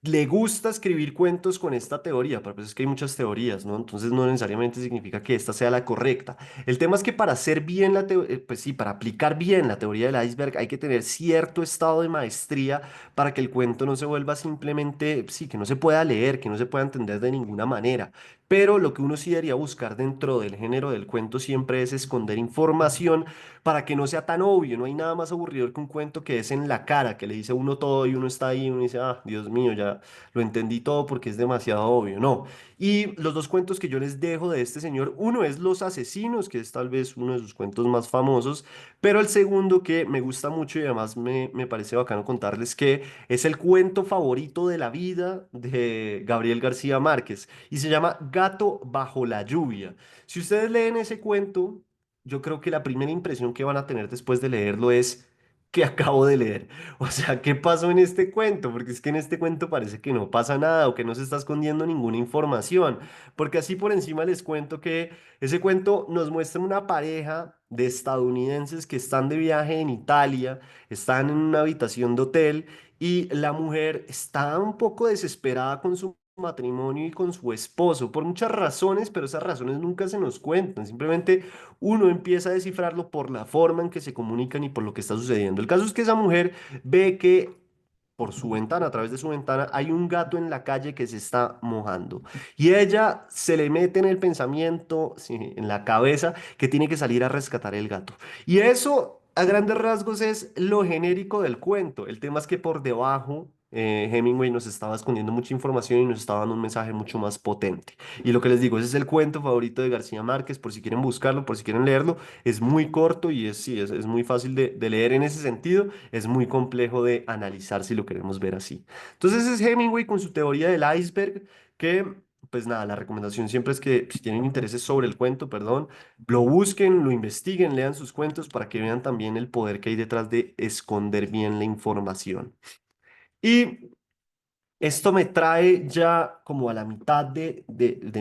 le gusta escribir cuentos con esta teoría, pero pues es que hay muchas teorías, ¿no? Entonces no necesariamente significa que esta sea la correcta. El tema es que para hacer bien la teoría, pues sí, para aplicar bien la teoría del iceberg hay que tener cierto estado de maestría para que el cuento no se vuelva simplemente, sí, que no se pueda leer, que no se pueda entender de ninguna manera. Pero lo que uno sí debería buscar dentro del género del cuento siempre es esconder información para que no sea tan obvio. No hay nada más aburridor que un cuento que es en la cara, que le dice a uno todo y uno está ahí y uno dice, ah, Dios mío, ya lo entendí todo porque es demasiado obvio. No. Y los dos cuentos que yo les dejo de este señor, uno es Los Asesinos, que es tal vez uno de sus cuentos más famosos, pero el segundo que me gusta mucho y además me parece bacano contarles que es el cuento favorito de la vida de Gabriel García Márquez y se llama Gato bajo la lluvia. Si ustedes leen ese cuento, yo creo que la primera impresión que van a tener después de leerlo es que acabo de leer. O sea, ¿qué pasó en este cuento? Porque es que en este cuento parece que no pasa nada o que no se está escondiendo ninguna información. Porque así por encima les cuento que ese cuento nos muestra una pareja de estadounidenses que están de viaje en Italia, están en una habitación de hotel y la mujer está un poco desesperada con su matrimonio y con su esposo por muchas razones, pero esas razones nunca se nos cuentan. Simplemente uno empieza a descifrarlo por la forma en que se comunican y por lo que está sucediendo. El caso es que esa mujer ve que por su ventana, a través de su ventana, hay un gato en la calle que se está mojando. Y ella se le mete en el pensamiento, sí, en la cabeza, que tiene que salir a rescatar el gato. Y eso, a grandes rasgos, es lo genérico del cuento. El tema es que por debajo, Hemingway nos estaba escondiendo mucha información y nos estaba dando un mensaje mucho más potente. Y lo que les digo, ese es el cuento favorito de García Márquez, por si quieren buscarlo, por si quieren leerlo. Es muy corto y sí, es muy fácil de leer en ese sentido. Es muy complejo de analizar si lo queremos ver así. Entonces es Hemingway con su teoría del iceberg que, pues nada, la recomendación siempre es que si tienen intereses sobre el cuento, perdón, lo busquen, lo investiguen, lean sus cuentos para que vean también el poder que hay detrás de esconder bien la información. Y esto me trae ya como a la mitad de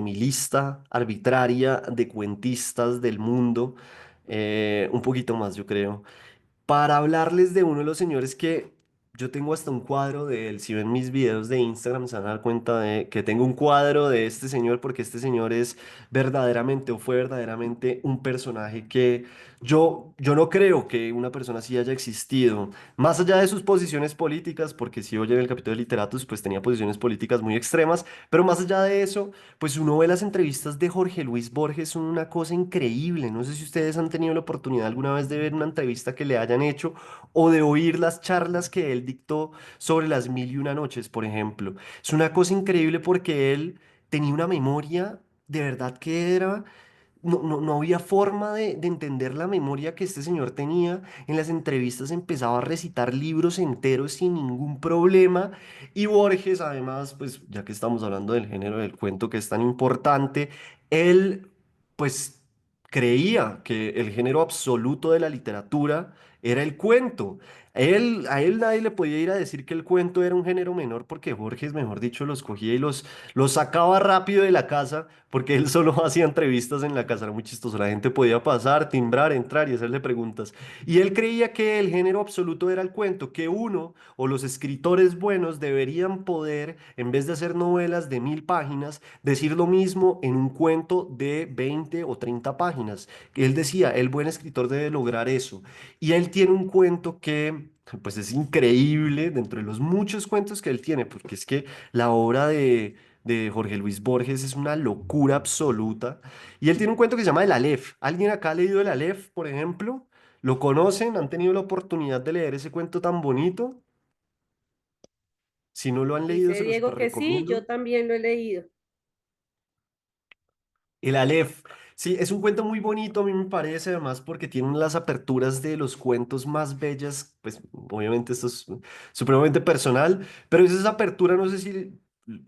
mi lista arbitraria de cuentistas del mundo, un poquito más, yo creo para hablarles de uno de los señores que yo tengo hasta un cuadro de él. Si ven mis videos de Instagram se van a dar cuenta de que tengo un cuadro de este señor porque este señor es verdaderamente o fue verdaderamente un personaje que yo no creo que una persona así haya existido. Más allá de sus posiciones políticas, porque si oyen el capítulo de literatos, pues tenía posiciones políticas muy extremas, pero más allá de eso, pues uno ve las entrevistas de Jorge Luis Borges, son una cosa increíble. No sé si ustedes han tenido la oportunidad alguna vez de ver una entrevista que le hayan hecho o de oír las charlas que él dictó sobre las mil y una noches, por ejemplo. Es una cosa increíble porque él tenía una memoria de verdad que era no había forma de entender la memoria que este señor tenía. En las entrevistas empezaba a recitar libros enteros sin ningún problema. Y Borges, además, pues ya que estamos hablando del género del cuento que es tan importante, él, pues creía que el género absoluto de la literatura era el cuento. A él nadie le podía ir a decir que el cuento era un género menor porque Borges, mejor dicho, los cogía y los sacaba rápido de la casa porque él solo hacía entrevistas en la casa. Era muy chistoso. La gente podía pasar, timbrar, entrar y hacerle preguntas. Y él creía que el género absoluto era el cuento, que uno o los escritores buenos deberían poder, en vez de hacer novelas de 1000 páginas, decir lo mismo en un cuento de 20 o 30 páginas. Él decía, el buen escritor debe lograr eso. Y él tiene un cuento que, pues es increíble dentro de los muchos cuentos que él tiene, porque es que la obra de Jorge Luis Borges es una locura absoluta. Y él tiene un cuento que se llama El Aleph. ¿Alguien acá ha leído El Aleph, por ejemplo? ¿Lo conocen? ¿Han tenido la oportunidad de leer ese cuento tan bonito? Si no lo han leído, Dice se lo Diego super que sí, recomiendo. yo también lo he leído. El Aleph. Sí, es un cuento muy bonito, a mí me parece, además, porque tienen las aperturas de los cuentos más bellas. Pues, obviamente, esto es supremamente personal, pero es esa apertura, no sé si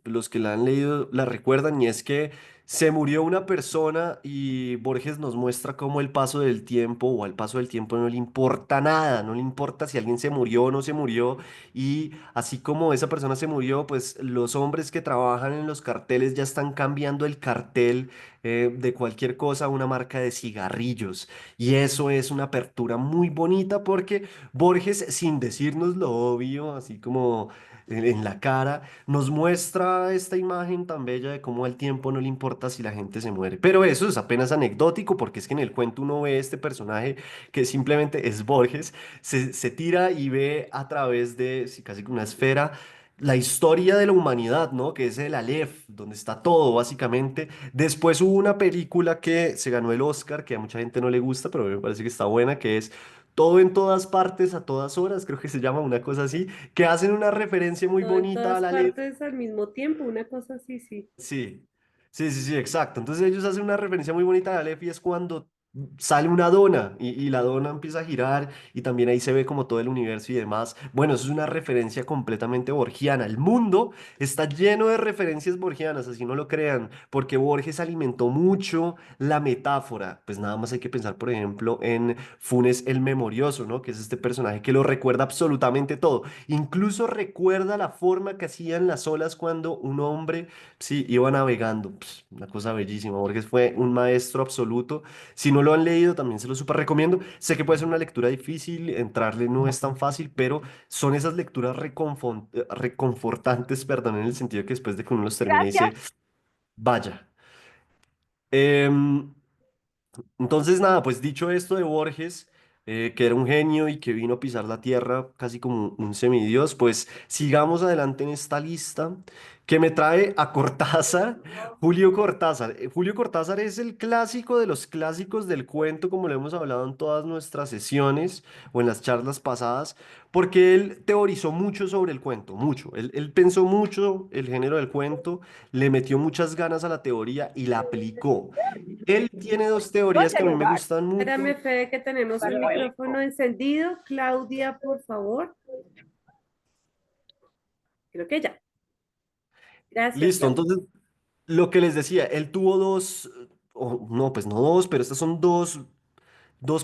los que la han leído la recuerdan, y es que se murió una persona y Borges nos muestra cómo el paso del tiempo o al paso del tiempo no le importa nada, no le importa si alguien se murió o no se murió, y así como esa persona se murió, pues los hombres que trabajan en los carteles ya están cambiando el cartel de cualquier cosa a una marca de cigarrillos. Y eso es una apertura muy bonita porque Borges, sin decirnos lo obvio, así como en la cara, nos muestra esta imagen tan bella de cómo al tiempo no le importa si la gente se muere. Pero eso es apenas anecdótico porque es que en el cuento uno ve este personaje que simplemente es Borges, se tira y ve a través de sí, casi que una esfera la historia de la humanidad, ¿no? Que es el Aleph, donde está todo, básicamente. Después hubo una película que se ganó el Oscar, que a mucha gente no le gusta, pero a mí me parece que está buena, que es Todo en todas partes, a todas horas, creo que se llama una cosa así, que hacen una referencia muy Todo en bonita todas al Aleph. partes al mismo tiempo, una cosa así, sí. Sí, sí, exacto. Entonces ellos hacen una referencia muy bonita de Aleph y es cuando sale una dona y la dona empieza a girar y también ahí se ve como todo el universo y demás. Bueno, eso es una referencia completamente borgiana. El mundo está lleno de referencias borgianas, así no lo crean, porque Borges alimentó mucho la metáfora. Pues nada más hay que pensar, por ejemplo, en Funes el Memorioso, ¿no? Que es este personaje que lo recuerda absolutamente todo. Incluso recuerda la forma que hacían las olas cuando un hombre sí, iba navegando, una cosa bellísima. Borges fue un maestro absoluto. Si no lo han leído, también se lo súper recomiendo. Sé que puede ser una lectura difícil, entrarle no es tan fácil, pero son esas lecturas reconfortantes, perdón, en el sentido de que después de que uno los termina Gracias. dice, vaya. Em, entonces, nada, pues dicho esto de Borges, que era un genio y que vino a pisar la tierra casi como un semidios, pues sigamos adelante en esta lista que me trae a Cortázar, Julio Cortázar. Julio Cortázar es el clásico de los clásicos del cuento, como lo hemos hablado en todas nuestras sesiones o en las charlas pasadas, porque él teorizó mucho sobre el cuento, mucho. Él pensó mucho el género del cuento, le metió muchas ganas a la teoría y la aplicó. Él tiene dos teorías que a mí me gustan Espérame, mucho. Fede, que tenemos un micrófono encendido. Claudia, por favor. Creo que ya. Gracias, Listo, Claudia. entonces lo que les decía, él tuvo dos, o no, pues no dos, pero estas son dos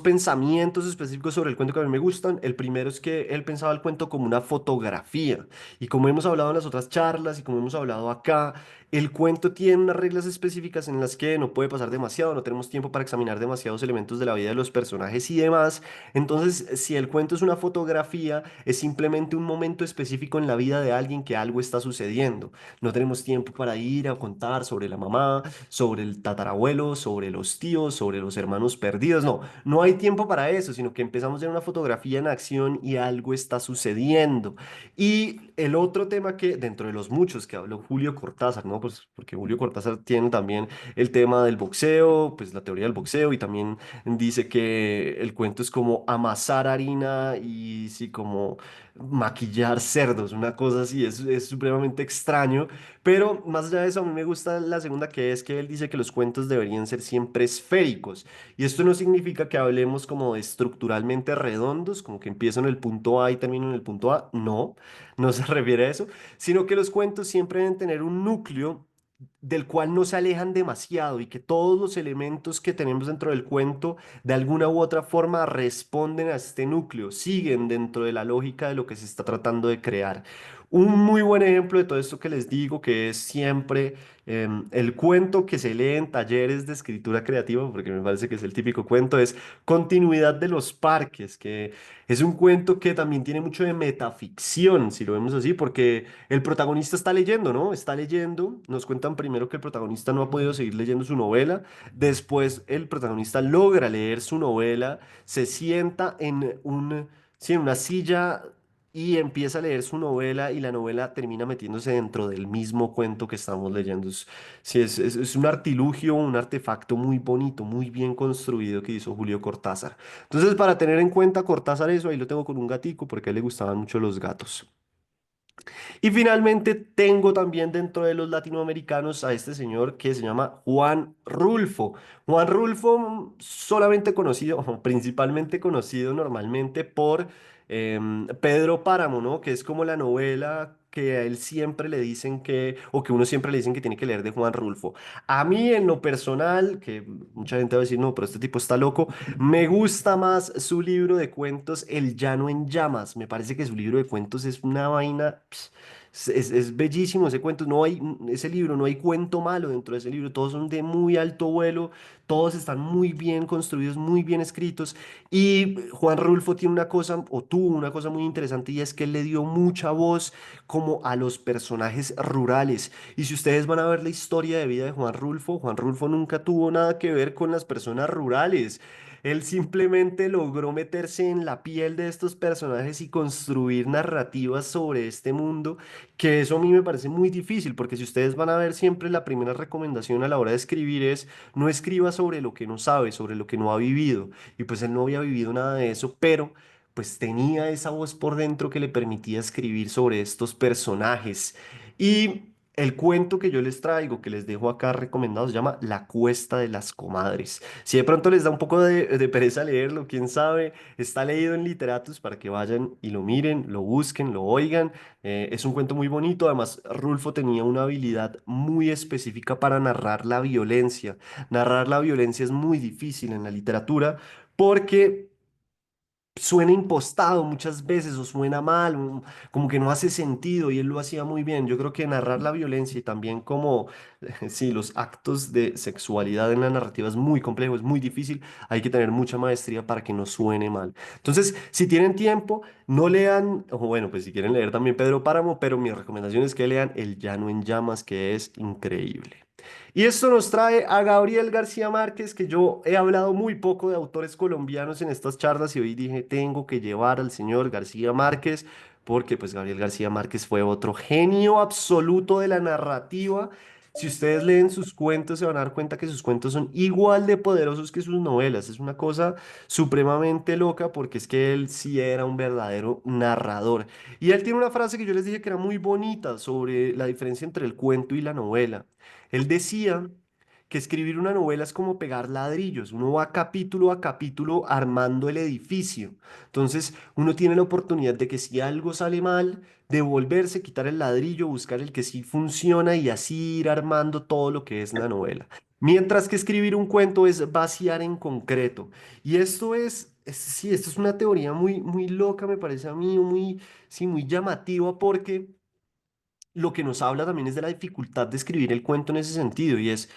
pensamientos específicos sobre el cuento que a mí me gustan. El primero es que él pensaba el cuento como una fotografía. Y como hemos hablado en las otras charlas y como hemos hablado acá, el cuento tiene unas reglas específicas en las que no puede pasar demasiado, no tenemos tiempo para examinar demasiados elementos de la vida de los personajes y demás. Entonces, si el cuento es una fotografía, es simplemente un momento específico en la vida de alguien que algo está sucediendo. No tenemos tiempo para ir a contar sobre la mamá, sobre el tatarabuelo, sobre los tíos, sobre los hermanos perdidos. No hay tiempo para eso, sino que empezamos en una fotografía en acción y algo está sucediendo. Y el otro tema que, dentro de los muchos que habló Julio Cortázar, ¿no? Pues porque Julio Cortázar tiene también el tema del boxeo, pues la teoría del boxeo, y también dice que el cuento es como amasar harina y sí, como maquillar cerdos, una cosa así, es supremamente extraño. Pero más allá de eso, a mí me gusta la segunda, que es que él dice que los cuentos deberían ser siempre esféricos. Y esto no significa que hablemos como de estructuralmente redondos, como que empiezo en el punto A y termino en el punto A. No, no se refiere a eso, sino que los cuentos siempre deben tener un núcleo del cual no se alejan demasiado y que todos los elementos que tenemos dentro del cuento de alguna u otra forma responden a este núcleo, siguen dentro de la lógica de lo que se está tratando de crear. Un muy buen ejemplo de todo esto que les digo, que es siempre el cuento que se lee en talleres de escritura creativa, porque me parece que es el típico cuento, es Continuidad de los Parques, que es un cuento que también tiene mucho de metaficción, si lo vemos así, porque el protagonista está leyendo, ¿no? Está leyendo. Nos cuentan primero que el protagonista no ha podido seguir leyendo su novela. Después el protagonista logra leer su novela, se sienta sí, en una silla y empieza a leer su novela y la novela termina metiéndose dentro del mismo cuento que estamos leyendo. Sí, es un artilugio, un artefacto muy bonito, muy bien construido que hizo Julio Cortázar. Entonces, para tener en cuenta Cortázar eso, ahí lo tengo con un gatico porque a él le gustaban mucho los gatos. Y finalmente tengo también dentro de los latinoamericanos a este señor que se llama Juan Rulfo. Juan Rulfo, solamente conocido, o principalmente conocido normalmente por Pedro Páramo, ¿no? Que es como la novela que a él siempre le dicen que, o que uno siempre le dicen que tiene que leer de Juan Rulfo. A mí en lo personal, que mucha gente va a decir, no, pero este tipo está loco, me gusta más su libro de cuentos El Llano en Llamas. Me parece que su libro de cuentos es una vaina. Es bellísimo ese cuento, no hay, ese libro, no hay cuento malo dentro de ese libro, todos son de muy alto vuelo, todos están muy bien construidos, muy bien escritos. Y Juan Rulfo tiene una cosa, o tuvo una cosa muy interesante, y es que él le dio mucha voz como a los personajes rurales. Y si ustedes van a ver la historia de vida de Juan Rulfo nunca tuvo nada que ver con las personas rurales. Él simplemente logró meterse en la piel de estos personajes y construir narrativas sobre este mundo, que eso a mí me parece muy difícil, porque si ustedes van a ver siempre la primera recomendación a la hora de escribir es no escriba sobre lo que no sabe, sobre lo que no ha vivido. Y pues él no había vivido nada de eso, pero pues tenía esa voz por dentro que le permitía escribir sobre estos personajes. Y el cuento que yo les traigo, que les dejo acá recomendado, se llama La Cuesta de las Comadres. Si de pronto les da un poco de pereza leerlo, quién sabe, está leído en Literatus para que vayan y lo miren, lo busquen, lo oigan. Es un cuento muy bonito. Además, Rulfo tenía una habilidad muy específica para narrar la violencia. Narrar la violencia es muy difícil en la literatura porque suena impostado muchas veces o suena mal, como que no hace sentido y él lo hacía muy bien. Yo creo que narrar la violencia y también como, sí, los actos de sexualidad en la narrativa es muy complejo, es muy difícil, hay que tener mucha maestría para que no suene mal. Entonces, si tienen tiempo, no lean, o bueno, pues si quieren leer también Pedro Páramo, pero mi recomendación es que lean El Llano en Llamas, que es increíble. Y esto nos trae a Gabriel García Márquez, que yo he hablado muy poco de autores colombianos en estas charlas y hoy dije, tengo que llevar al señor García Márquez, porque pues Gabriel García Márquez fue otro genio absoluto de la narrativa. Si ustedes leen sus cuentos, se van a dar cuenta que sus cuentos son igual de poderosos que sus novelas. Es una cosa supremamente loca porque es que él sí era un verdadero narrador. Y él tiene una frase que yo les dije que era muy bonita sobre la diferencia entre el cuento y la novela. Él decía que escribir una novela es como pegar ladrillos, uno va capítulo a capítulo armando el edificio. Entonces, uno tiene la oportunidad de que si algo sale mal, devolverse, quitar el ladrillo, buscar el que sí funciona y así ir armando todo lo que es la novela. Mientras que escribir un cuento es vaciar en concreto. Y esto sí, esto es una teoría muy, muy loca, me parece a mí, muy, sí, muy llamativa porque lo que nos habla también es de la dificultad de escribir el cuento en ese sentido, y es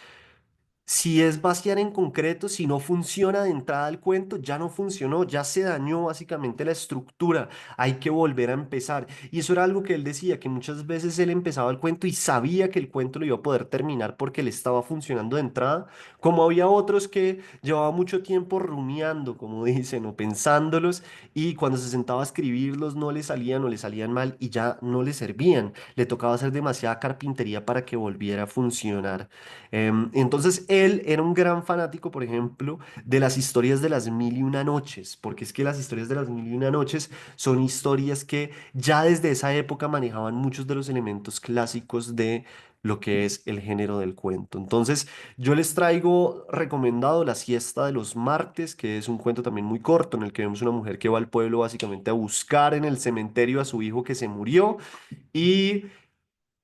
si es vaciar en concreto, si no funciona de entrada el cuento, ya no funcionó, ya se dañó básicamente la estructura, hay que volver a empezar. Y eso era algo que él decía, que muchas veces él empezaba el cuento y sabía que el cuento lo iba a poder terminar porque le estaba funcionando de entrada, como había otros que llevaba mucho tiempo rumiando, como dicen, o pensándolos, y cuando se sentaba a escribirlos no le salían o le salían mal y ya no le servían, le tocaba hacer demasiada carpintería para que volviera a funcionar. Entonces él era un gran fanático, por ejemplo, de las historias de las mil y una noches, porque es que las historias de las mil y una noches son historias que ya desde esa época manejaban muchos de los elementos clásicos de lo que es el género del cuento. Entonces yo les traigo recomendado La siesta de los martes, que es un cuento también muy corto en el que vemos una mujer que va al pueblo básicamente a buscar en el cementerio a su hijo que se murió y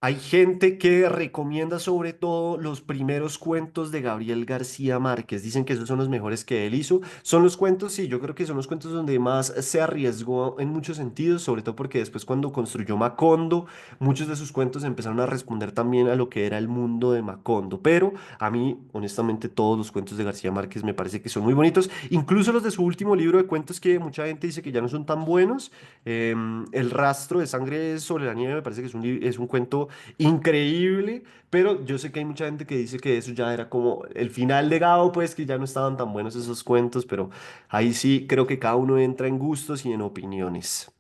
Hay gente que recomienda sobre todo los primeros cuentos de Gabriel García Márquez. Dicen que esos son los mejores que él hizo. Son los cuentos, sí, yo creo que son los cuentos donde más se arriesgó en muchos sentidos, sobre todo porque después cuando construyó Macondo, muchos de sus cuentos empezaron a responder también a lo que era el mundo de Macondo. Pero a mí, honestamente, todos los cuentos de García Márquez me parece que son muy bonitos. Incluso los de su último libro de cuentos que mucha gente dice que ya no son tan buenos. El rastro de sangre sobre la nieve me parece que es un cuento increíble, pero yo sé que hay mucha gente que dice que eso ya era como el final de Gao, pues que ya no estaban tan buenos esos cuentos, pero ahí sí creo que cada uno entra en gustos y en opiniones.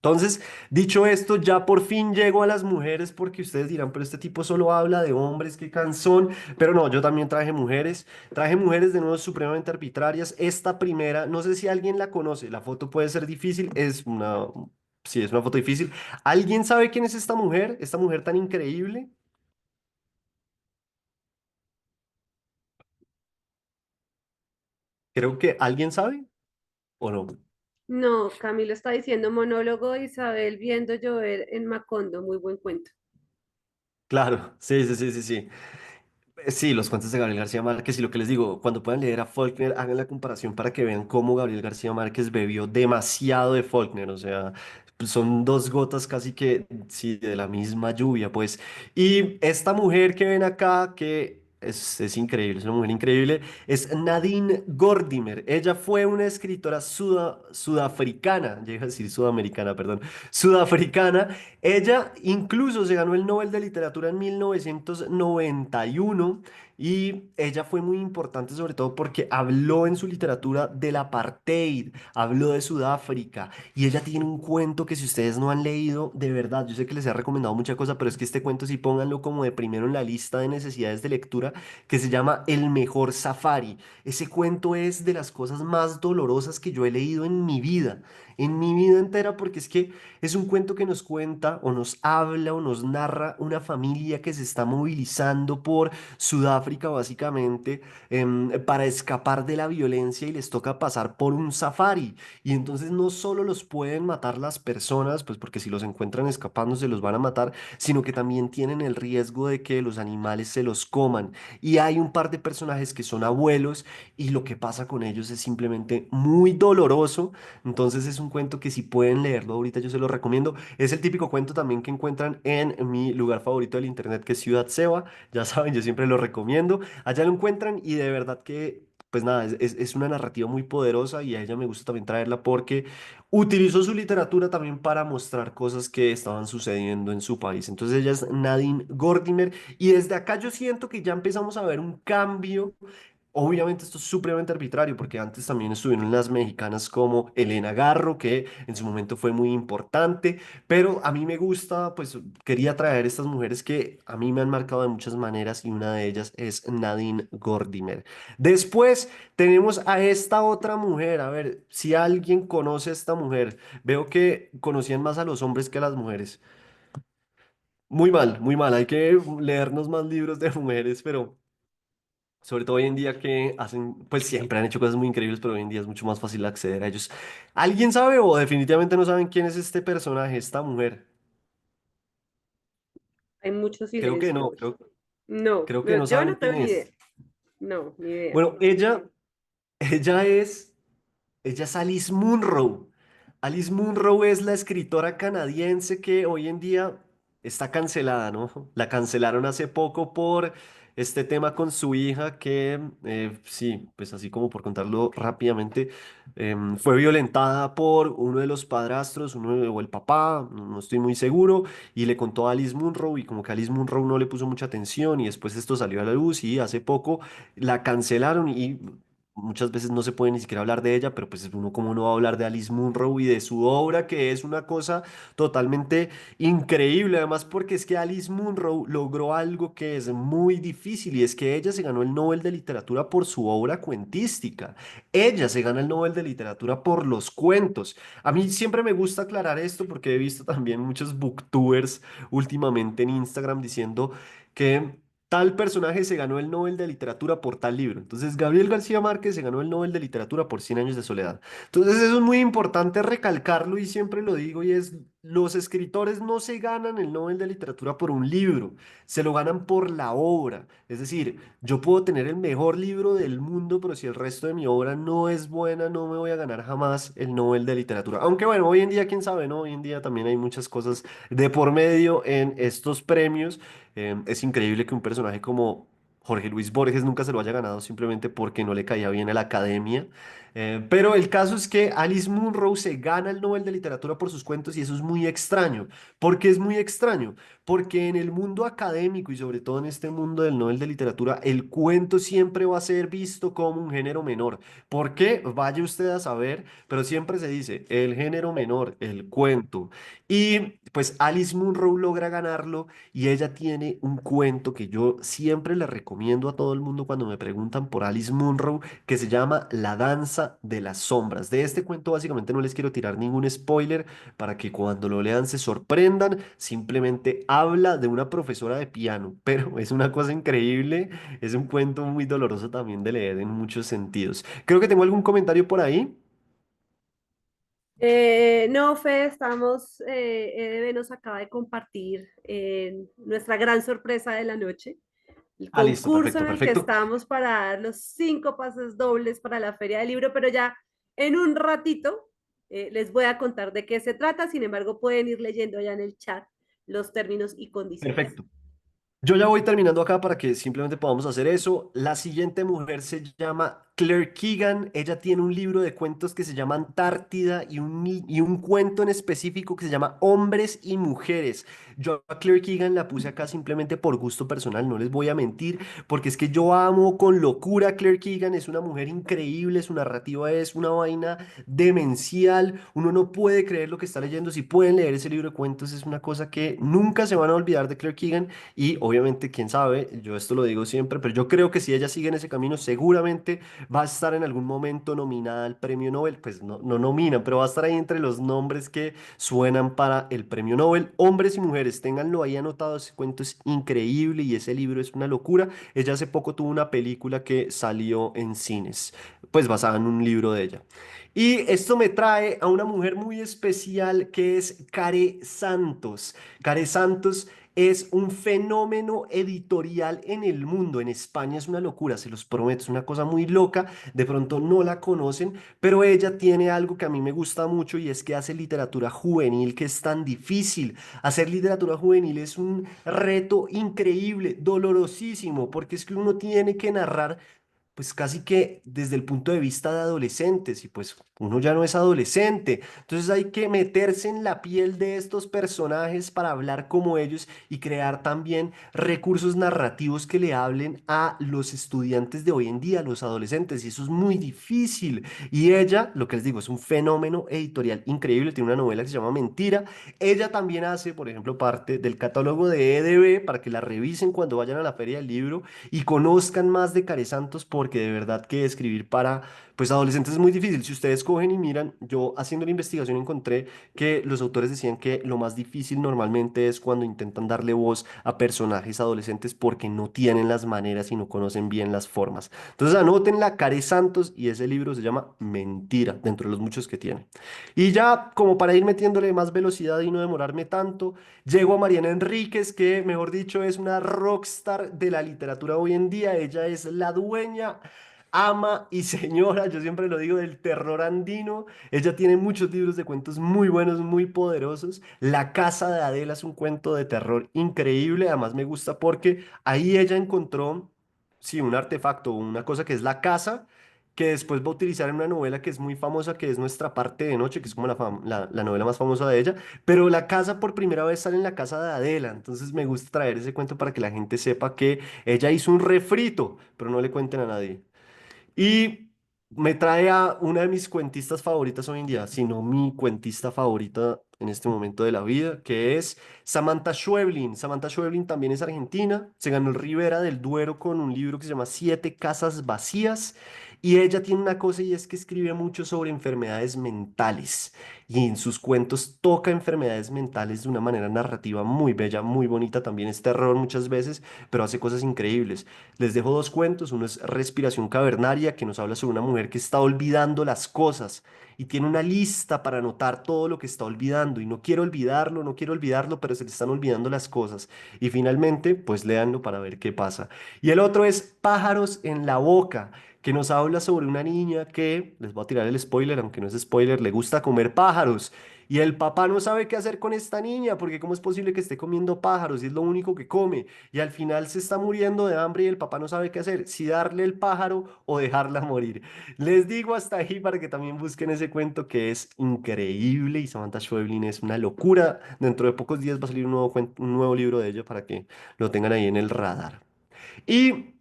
Entonces, dicho esto, ya por fin llego a las mujeres porque ustedes dirán, pero este tipo solo habla de hombres, qué cansón. Pero no, yo también traje mujeres de nuevo supremamente arbitrarias. Esta primera, no sé si alguien la conoce, la foto puede ser difícil, sí, es una foto difícil. ¿Alguien sabe quién es esta mujer tan increíble? Creo que alguien sabe o no. No, Camilo está diciendo monólogo de Isabel viendo llover en Macondo, muy buen cuento. Claro, sí, sí, sí, sí, sí. Sí, los cuentos de Gabriel García Márquez y lo que les digo, cuando puedan leer a Faulkner, hagan la comparación para que vean cómo Gabriel García Márquez bebió demasiado de Faulkner, o sea, pues, son dos gotas casi que, sí, de la misma lluvia, pues. Y esta mujer que ven acá, que es increíble, es una mujer increíble, es Nadine Gordimer. Ella fue una escritora sudafricana, ya iba a decir sudamericana, perdón, sudafricana. Ella incluso se ganó el Nobel de Literatura en 1991 y ella fue muy importante sobre todo porque habló en su literatura del apartheid, habló de Sudáfrica y ella tiene un cuento que si ustedes no han leído, de verdad, yo sé que les he recomendado mucha cosa, pero es que este cuento sí pónganlo como de primero en la lista de necesidades de lectura que se llama El mejor safari. Ese cuento es de las cosas más dolorosas que yo he leído en mi vida entera, porque es que es un cuento que nos cuenta o nos habla o nos narra una familia que se está movilizando por Sudáfrica básicamente para escapar de la violencia y les toca pasar por un safari. Y entonces no solo los pueden matar las personas, pues porque si los encuentran escapando se los van a matar, sino que también tienen el riesgo de que los animales se los coman. Y hay un par de personajes que son abuelos y lo que pasa con ellos es simplemente muy doloroso. Entonces es un cuento que si pueden leerlo ahorita yo se lo recomiendo. Es el típico cuento también que encuentran en mi lugar favorito del internet que es Ciudad Seba. Ya saben, yo siempre lo recomiendo. Allá lo encuentran y de verdad que, pues nada, es una narrativa muy poderosa y a ella me gusta también traerla porque utilizó su literatura también para mostrar cosas que estaban sucediendo en su país. Entonces ella es Nadine Gordimer y desde acá yo siento que ya empezamos a ver un cambio. Obviamente esto es supremamente arbitrario porque antes también estuvieron las mexicanas como Elena Garro, que en su momento fue muy importante, pero a mí me gusta, pues quería traer estas mujeres que a mí me han marcado de muchas maneras y una de ellas es Nadine Gordimer. Después tenemos a esta otra mujer, a ver si alguien conoce a esta mujer. Veo que conocían más a los hombres que a las mujeres. Muy mal, hay que leernos más libros de mujeres, pero... Sobre todo hoy en día que hacen, pues siempre han hecho cosas muy increíbles, pero hoy en día es mucho más fácil acceder a ellos. ¿Alguien sabe o definitivamente no saben quién es este personaje, esta mujer? Hay mucho Creo que silencio no, hoy. No, creo que no, no yo saben no tengo quién ni idea. es. No, ni idea. Bueno, ella ella es Alice Munro. Alice Munro es la escritora canadiense que hoy en día está cancelada, ¿no? La cancelaron hace poco por este tema con su hija que, sí, pues así como por contarlo rápidamente, fue violentada por uno de los padrastros, o el papá, no estoy muy seguro, y le contó a Alice Munro y como que Alice Munro no le puso mucha atención y después esto salió a la luz y hace poco la cancelaron y muchas veces no se puede ni siquiera hablar de ella, pero pues uno como no va a hablar de Alice Munro y de su obra, que es una cosa totalmente increíble, además porque es que Alice Munro logró algo que es muy difícil y es que ella se ganó el Nobel de Literatura por su obra cuentística. Ella se gana el Nobel de Literatura por los cuentos. A mí siempre me gusta aclarar esto porque he visto también muchos booktubers últimamente en Instagram diciendo que tal personaje se ganó el Nobel de Literatura por tal libro. Entonces, Gabriel García Márquez se ganó el Nobel de Literatura por Cien años de soledad. Entonces, eso es muy importante recalcarlo y siempre lo digo y es los escritores no se ganan el Nobel de Literatura por un libro, se lo ganan por la obra. Es decir, yo puedo tener el mejor libro del mundo, pero si el resto de mi obra no es buena, no me voy a ganar jamás el Nobel de Literatura. Aunque bueno, hoy en día, quién sabe, ¿no? Hoy en día también hay muchas cosas de por medio en estos premios. Es increíble que un personaje como Jorge Luis Borges nunca se lo haya ganado simplemente porque no le caía bien a la academia. Pero el caso es que Alice Munro se gana el Nobel de Literatura por sus cuentos y eso es muy extraño. ¿Por qué es muy extraño? Porque en el mundo académico y sobre todo en este mundo del Nobel de Literatura, el cuento siempre va a ser visto como un género menor. ¿Por qué? Vaya usted a saber, pero siempre se dice el género menor, el cuento. Y pues Alice Munro logra ganarlo y ella tiene un cuento que yo siempre le recomiendo a todo el mundo cuando me preguntan por Alice Munro, que se llama La danza de las sombras. De este cuento básicamente no les quiero tirar ningún spoiler para que cuando lo lean se sorprendan. Simplemente habla de una profesora de piano, pero es una cosa increíble. Es un cuento muy doloroso también de leer en muchos sentidos. Creo que tengo algún comentario por ahí. No, Fe, estamos, EDB nos acaba de compartir nuestra gran sorpresa de la noche, el Ah, listo, concurso perfecto, en el que perfecto. estábamos para dar los 5 pases dobles para la Feria del Libro, pero ya en un ratito les voy a contar de qué se trata. Sin embargo, pueden ir leyendo ya en el chat los términos y condiciones. Perfecto. Yo ya voy terminando acá para que simplemente podamos hacer eso. La siguiente mujer se llama Claire Keegan. Ella tiene un libro de cuentos que se llama Antártida y un cuento en específico que se llama Hombres y Mujeres. Yo a Claire Keegan la puse acá simplemente por gusto personal, no les voy a mentir, porque es que yo amo con locura a Claire Keegan. Es una mujer increíble, su narrativa es una vaina demencial. Uno no puede creer lo que está leyendo. Si pueden leer ese libro de cuentos, es una cosa que nunca se van a olvidar de Claire Keegan. Y obviamente, quién sabe, yo esto lo digo siempre, pero yo creo que si ella sigue en ese camino, seguramente va a estar en algún momento nominada al premio Nobel. Pues no, no nomina, pero va a estar ahí entre los nombres que suenan para el premio Nobel. Hombres y mujeres, ténganlo ahí anotado, ese cuento es increíble y ese libro es una locura. Ella hace poco tuvo una película que salió en cines, pues basada en un libro de ella. Y esto me trae a una mujer muy especial que es Care Santos. Care Santos es un fenómeno editorial en el mundo. En España es una locura, se los prometo, es una cosa muy loca. De pronto no la conocen, pero ella tiene algo que a mí me gusta mucho y es que hace literatura juvenil, que es tan difícil. Hacer literatura juvenil es un reto increíble, dolorosísimo, porque es que uno tiene que narrar pues casi que desde el punto de vista de adolescentes y pues uno ya no es adolescente. Entonces hay que meterse en la piel de estos personajes para hablar como ellos y crear también recursos narrativos que le hablen a los estudiantes de hoy en día, a los adolescentes, y eso es muy difícil. Y ella, lo que les digo, es un fenómeno editorial increíble, tiene una novela que se llama Mentira. Ella también hace, por ejemplo, parte del catálogo de EDB para que la revisen cuando vayan a la Feria del Libro y conozcan más de Care Santos porque de verdad que escribir para pues adolescentes es muy difícil. Si ustedes cogen y miran, yo haciendo la investigación encontré que los autores decían que lo más difícil normalmente es cuando intentan darle voz a personajes adolescentes porque no tienen las maneras y no conocen bien las formas. Entonces anoten la Care Santos y ese libro se llama Mentira, dentro de los muchos que tiene. Y ya como para ir metiéndole más velocidad y no demorarme tanto, llego a Mariana Enríquez, que mejor dicho es una rockstar de la literatura hoy en día. Ella es la dueña, ama y señora, yo siempre lo digo, del terror andino. Ella tiene muchos libros de cuentos muy buenos, muy poderosos. La Casa de Adela es un cuento de terror increíble. Además me gusta porque ahí ella encontró, sí, un artefacto, una cosa que es la casa, que después va a utilizar en una novela que es muy famosa, que es Nuestra parte de noche, que es como la novela más famosa de ella. Pero la casa por primera vez sale en la casa de Adela. Entonces me gusta traer ese cuento para que la gente sepa que ella hizo un refrito, pero no le cuenten a nadie. Y me trae a una de mis cuentistas favoritas hoy en día, si no mi cuentista favorita en este momento de la vida, que es Samantha Schweblin. Samantha Schweblin también es argentina, se ganó el Rivera del Duero con un libro que se llama Siete casas vacías Y ella tiene una cosa y es que escribe mucho sobre enfermedades mentales y en sus cuentos toca enfermedades mentales de una manera narrativa muy bella, muy bonita. También es terror muchas veces, pero hace cosas increíbles. Les dejo dos cuentos. Uno es Respiración Cavernaria, que nos habla sobre una mujer que está olvidando las cosas y tiene una lista para anotar todo lo que está olvidando y no quiero olvidarlo, no quiero olvidarlo, pero se le están olvidando las cosas. Y finalmente, pues léanlo para ver qué pasa. Y el otro es Pájaros en la boca, que nos habla sobre una niña que, les voy a tirar el spoiler, aunque no es spoiler, le gusta comer pájaros. Y el papá no sabe qué hacer con esta niña, porque cómo es posible que esté comiendo pájaros y es lo único que come. Y al final se está muriendo de hambre y el papá no sabe qué hacer, si darle el pájaro o dejarla morir. Les digo hasta ahí para que también busquen ese cuento que es increíble y Samantha Schweblin es una locura. Dentro de pocos días va a salir un nuevo, un nuevo libro de ella para que lo tengan ahí en el radar. Y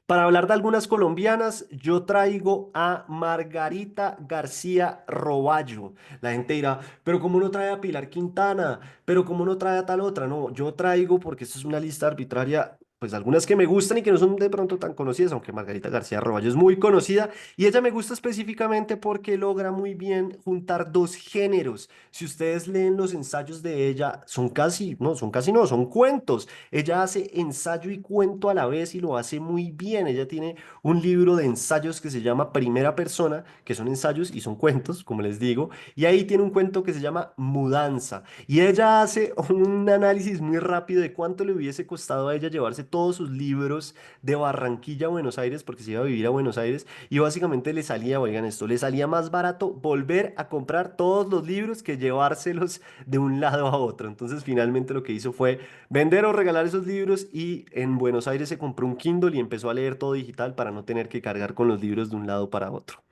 para hablar de algunas colombianas, yo traigo a Margarita García Roballo. La gente dirá, pero ¿cómo no trae a Pilar Quintana? ¿Pero cómo no trae a tal otra? No, yo traigo, porque esto es una lista arbitraria, pues algunas que me gustan y que no son de pronto tan conocidas, aunque Margarita García Roballo es muy conocida. Y ella me gusta específicamente porque logra muy bien juntar dos géneros. Si ustedes leen los ensayos de ella, son cuentos. Ella hace ensayo y cuento a la vez y lo hace muy bien. Ella tiene un libro de ensayos que se llama Primera Persona, que son ensayos y son cuentos, como les digo. Y ahí tiene un cuento que se llama Mudanza. Y ella hace un análisis muy rápido de cuánto le hubiese costado a ella llevarse todos sus libros de Barranquilla a Buenos Aires, porque se iba a vivir a Buenos Aires. Y básicamente le salía, oigan esto, le salía más barato volver a comprar todos los libros que llevárselos de un lado a otro. Entonces finalmente lo que hizo fue vender o regalar esos libros y en Buenos Aires se compró un Kindle y empezó a leer todo digital para no tener que cargar con los libros de un lado para otro.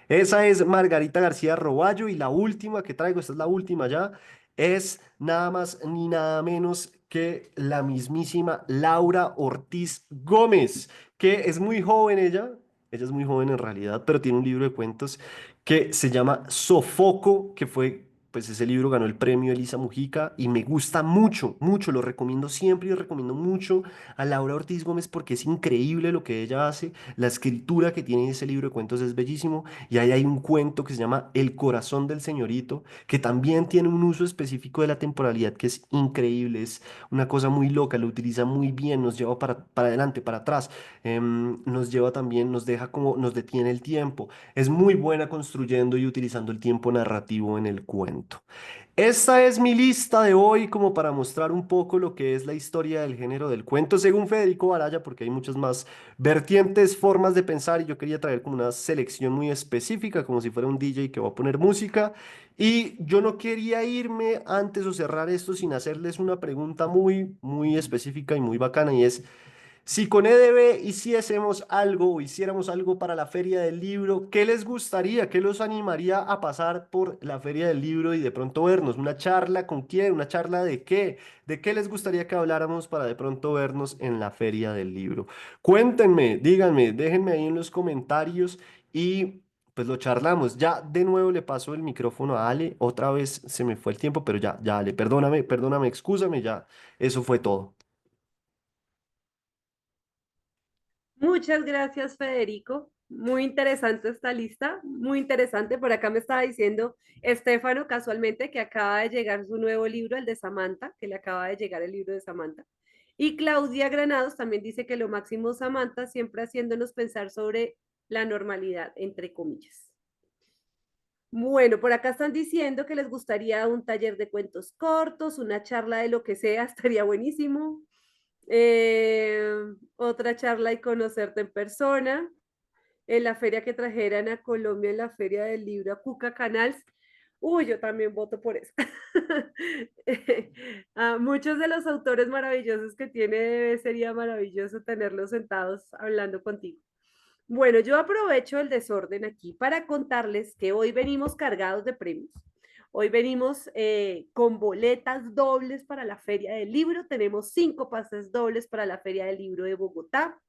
Esa es Margarita García Roballo y la última que traigo, esta es la última ya, es nada más ni nada menos que la mismísima Laura Ortiz Gómez, que es muy joven ella es muy joven en realidad, pero tiene un libro de cuentos que se llama Sofoco, que fue, pues ese libro ganó el premio Elisa Mujica y me gusta mucho, mucho, lo recomiendo siempre y recomiendo mucho a Laura Ortiz Gómez porque es increíble lo que ella hace, la escritura que tiene ese libro de cuentos es bellísimo y ahí hay un cuento que se llama El corazón del señorito, que también tiene un uso específico de la temporalidad que es increíble, es una cosa muy loca, lo utiliza muy bien, nos lleva para adelante, para atrás, nos lleva también, nos deja como, nos detiene el tiempo. Es muy buena construyendo y utilizando el tiempo narrativo en el cuento. Esta es mi lista de hoy como para mostrar un poco lo que es la historia del género del cuento según Federico Baraya, porque hay muchas más vertientes, formas de pensar y yo quería traer como una selección muy específica, como si fuera un DJ que va a poner música. Y yo no quería irme antes o cerrar esto sin hacerles una pregunta muy, muy específica y muy bacana y es... Si con EDB hiciésemos algo o hiciéramos algo para la Feria del Libro, ¿qué les gustaría? ¿Qué los animaría a pasar por la Feria del Libro y de pronto vernos? ¿Una charla con quién? ¿Una charla de qué? ¿De qué les gustaría que habláramos para de pronto vernos en la Feria del Libro? Cuéntenme, díganme, déjenme ahí en los comentarios y pues lo charlamos. Ya de nuevo le paso el micrófono a Ale. Otra vez se me fue el tiempo, pero ya, ya Ale, perdóname, perdóname, excúsame, ya. Eso fue todo. Muchas gracias, Federico. Muy interesante esta lista, muy interesante. Por acá me estaba diciendo Estefano casualmente que acaba de llegar su nuevo libro, el de Samantha, que le acaba de llegar el libro de Samantha. Y Claudia Granados también dice que lo máximo Samantha, siempre haciéndonos pensar sobre la normalidad, entre comillas. Bueno, por acá están diciendo que les gustaría un taller de cuentos cortos, una charla de lo que sea, estaría buenísimo. Otra charla y conocerte en persona. En la feria que trajeran a Colombia, en la feria del libro a Cuca Canals. Uy, yo también voto por eso. Muchos de los autores maravillosos que tiene, sería maravilloso tenerlos sentados hablando contigo. Bueno, yo aprovecho el desorden aquí para contarles que hoy venimos cargados de premios. Hoy venimos con boletas dobles para la Feria del Libro. Tenemos 5 pases dobles para la Feria del Libro de Bogotá.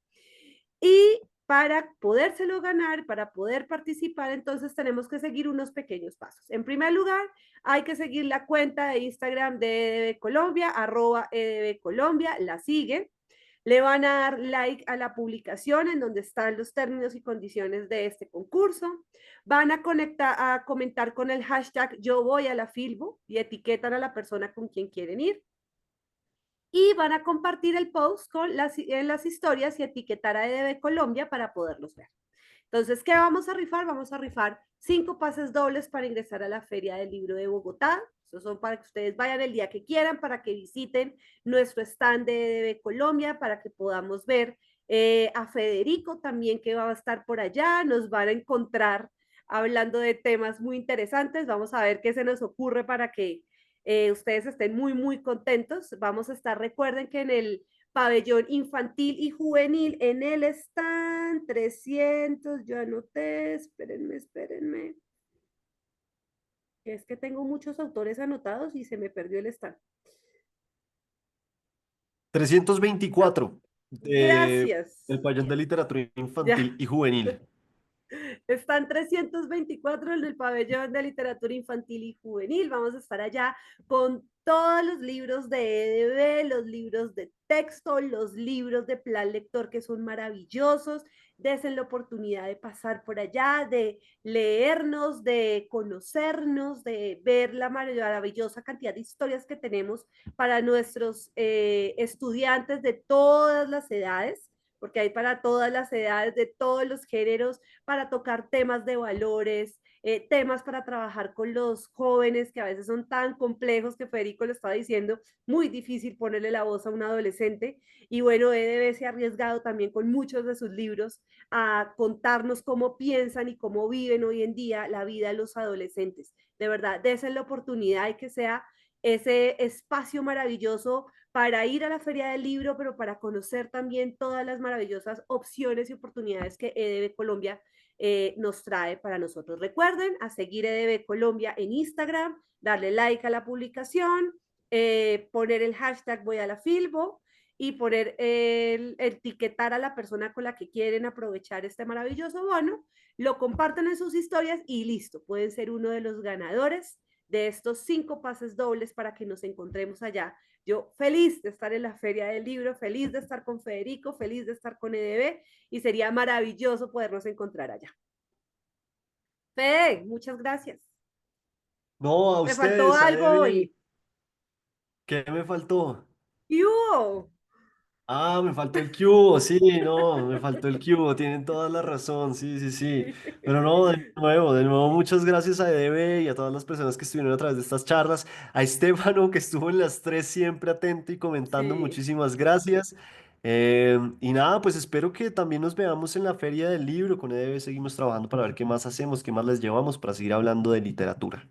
Y para podérselo ganar, para poder participar, entonces tenemos que seguir unos pequeños pasos. En primer lugar, hay que seguir la cuenta de Instagram de EDB Colombia, @EDB Colombia, la siguen. le van a dar like a la publicación en donde están los términos y condiciones de este concurso, van a comentar con el hashtag yo voy a la Filbo y etiquetan a la persona con quien quieren ir y van a compartir el post en las historias y etiquetar a EDB Colombia para poderlos ver. Entonces, ¿qué vamos a rifar? Vamos a rifar 5 pases dobles para ingresar a la Feria del Libro de Bogotá. Esos son para que ustedes vayan el día que quieran, para que visiten nuestro stand de EDB Colombia, para que podamos ver a Federico también que va a estar por allá. Nos van a encontrar hablando de temas muy interesantes. Vamos a ver qué se nos ocurre para que ustedes estén muy, muy contentos. Vamos a estar, recuerden que en el pabellón infantil y juvenil, en el stand 300, yo anoté, espérenme. Es que tengo muchos autores anotados y se me perdió el stand. 324 del Gracias. pabellón de literatura Ya. infantil y juvenil. Están 324 en el pabellón de literatura infantil y juvenil. Vamos a estar allá con todos los libros de EDB, los libros de texto, los libros de plan lector que son maravillosos. Desen la oportunidad de pasar por allá, de leernos, de conocernos, de ver la maravillosa cantidad de historias que tenemos para nuestros estudiantes de todas las edades, porque hay para todas las edades, de todos los géneros, para tocar temas de valores, temas para trabajar con los jóvenes que a veces son tan complejos que Federico lo estaba diciendo, muy difícil ponerle la voz a un adolescente. Y bueno, EDB se ha arriesgado también con muchos de sus libros a contarnos cómo piensan y cómo viven hoy en día la vida de los adolescentes. De verdad, desen la oportunidad y que sea ese espacio maravilloso para ir a la Feria del Libro, pero para conocer también todas las maravillosas opciones y oportunidades que EDB Colombia nos trae para nosotros. Recuerden a seguir EDB Colombia en Instagram, darle like a la publicación, poner el hashtag voy a la Filbo y poner etiquetar a la persona con la que quieren aprovechar este maravilloso bono, lo comparten en sus historias y listo, pueden ser uno de los ganadores de estos 5 pases dobles para que nos encontremos allá. Yo feliz de estar en la Feria del Libro, feliz de estar con Federico, feliz de estar con EDB y sería maravilloso podernos encontrar allá. Fede, muchas gracias. No, a Me faltó ustedes, a algo Eve, hoy. ¿qué me faltó? ¿Y hubo? Ah, me faltó el cubo, sí, no, me faltó el cubo, tienen toda la razón, sí, sí, sí. Pero no, de nuevo, muchas gracias a Eve y a todas las personas que estuvieron a través de estas charlas. A Estefano, que estuvo en las tres siempre atento y comentando, Sí. muchísimas gracias. Y nada, pues espero que también nos veamos en la Feria del Libro. Con Eve seguimos trabajando para ver qué más hacemos, qué más les llevamos para seguir hablando de literatura.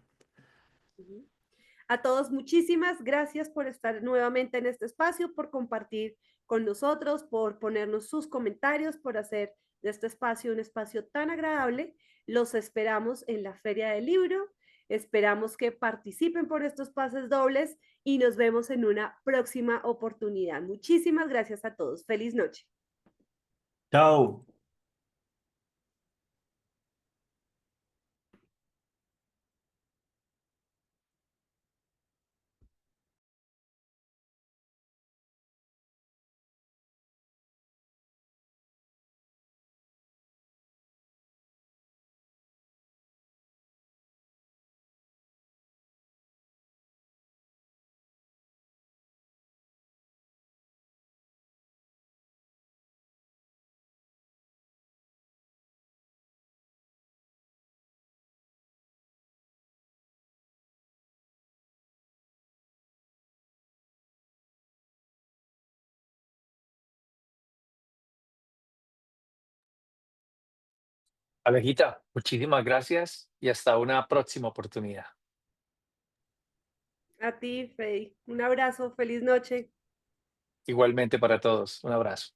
A todos, muchísimas gracias por estar nuevamente en este espacio, por compartir con nosotros, por ponernos sus comentarios, por hacer de este espacio un espacio tan agradable. Los esperamos en la Feria del Libro. Esperamos que participen por estos pases dobles y nos vemos en una próxima oportunidad. Muchísimas gracias a todos. Feliz noche. Chao. Alejita, muchísimas gracias y hasta una próxima oportunidad. A ti, Freddy. Un abrazo. Feliz noche. Igualmente para todos. Un abrazo.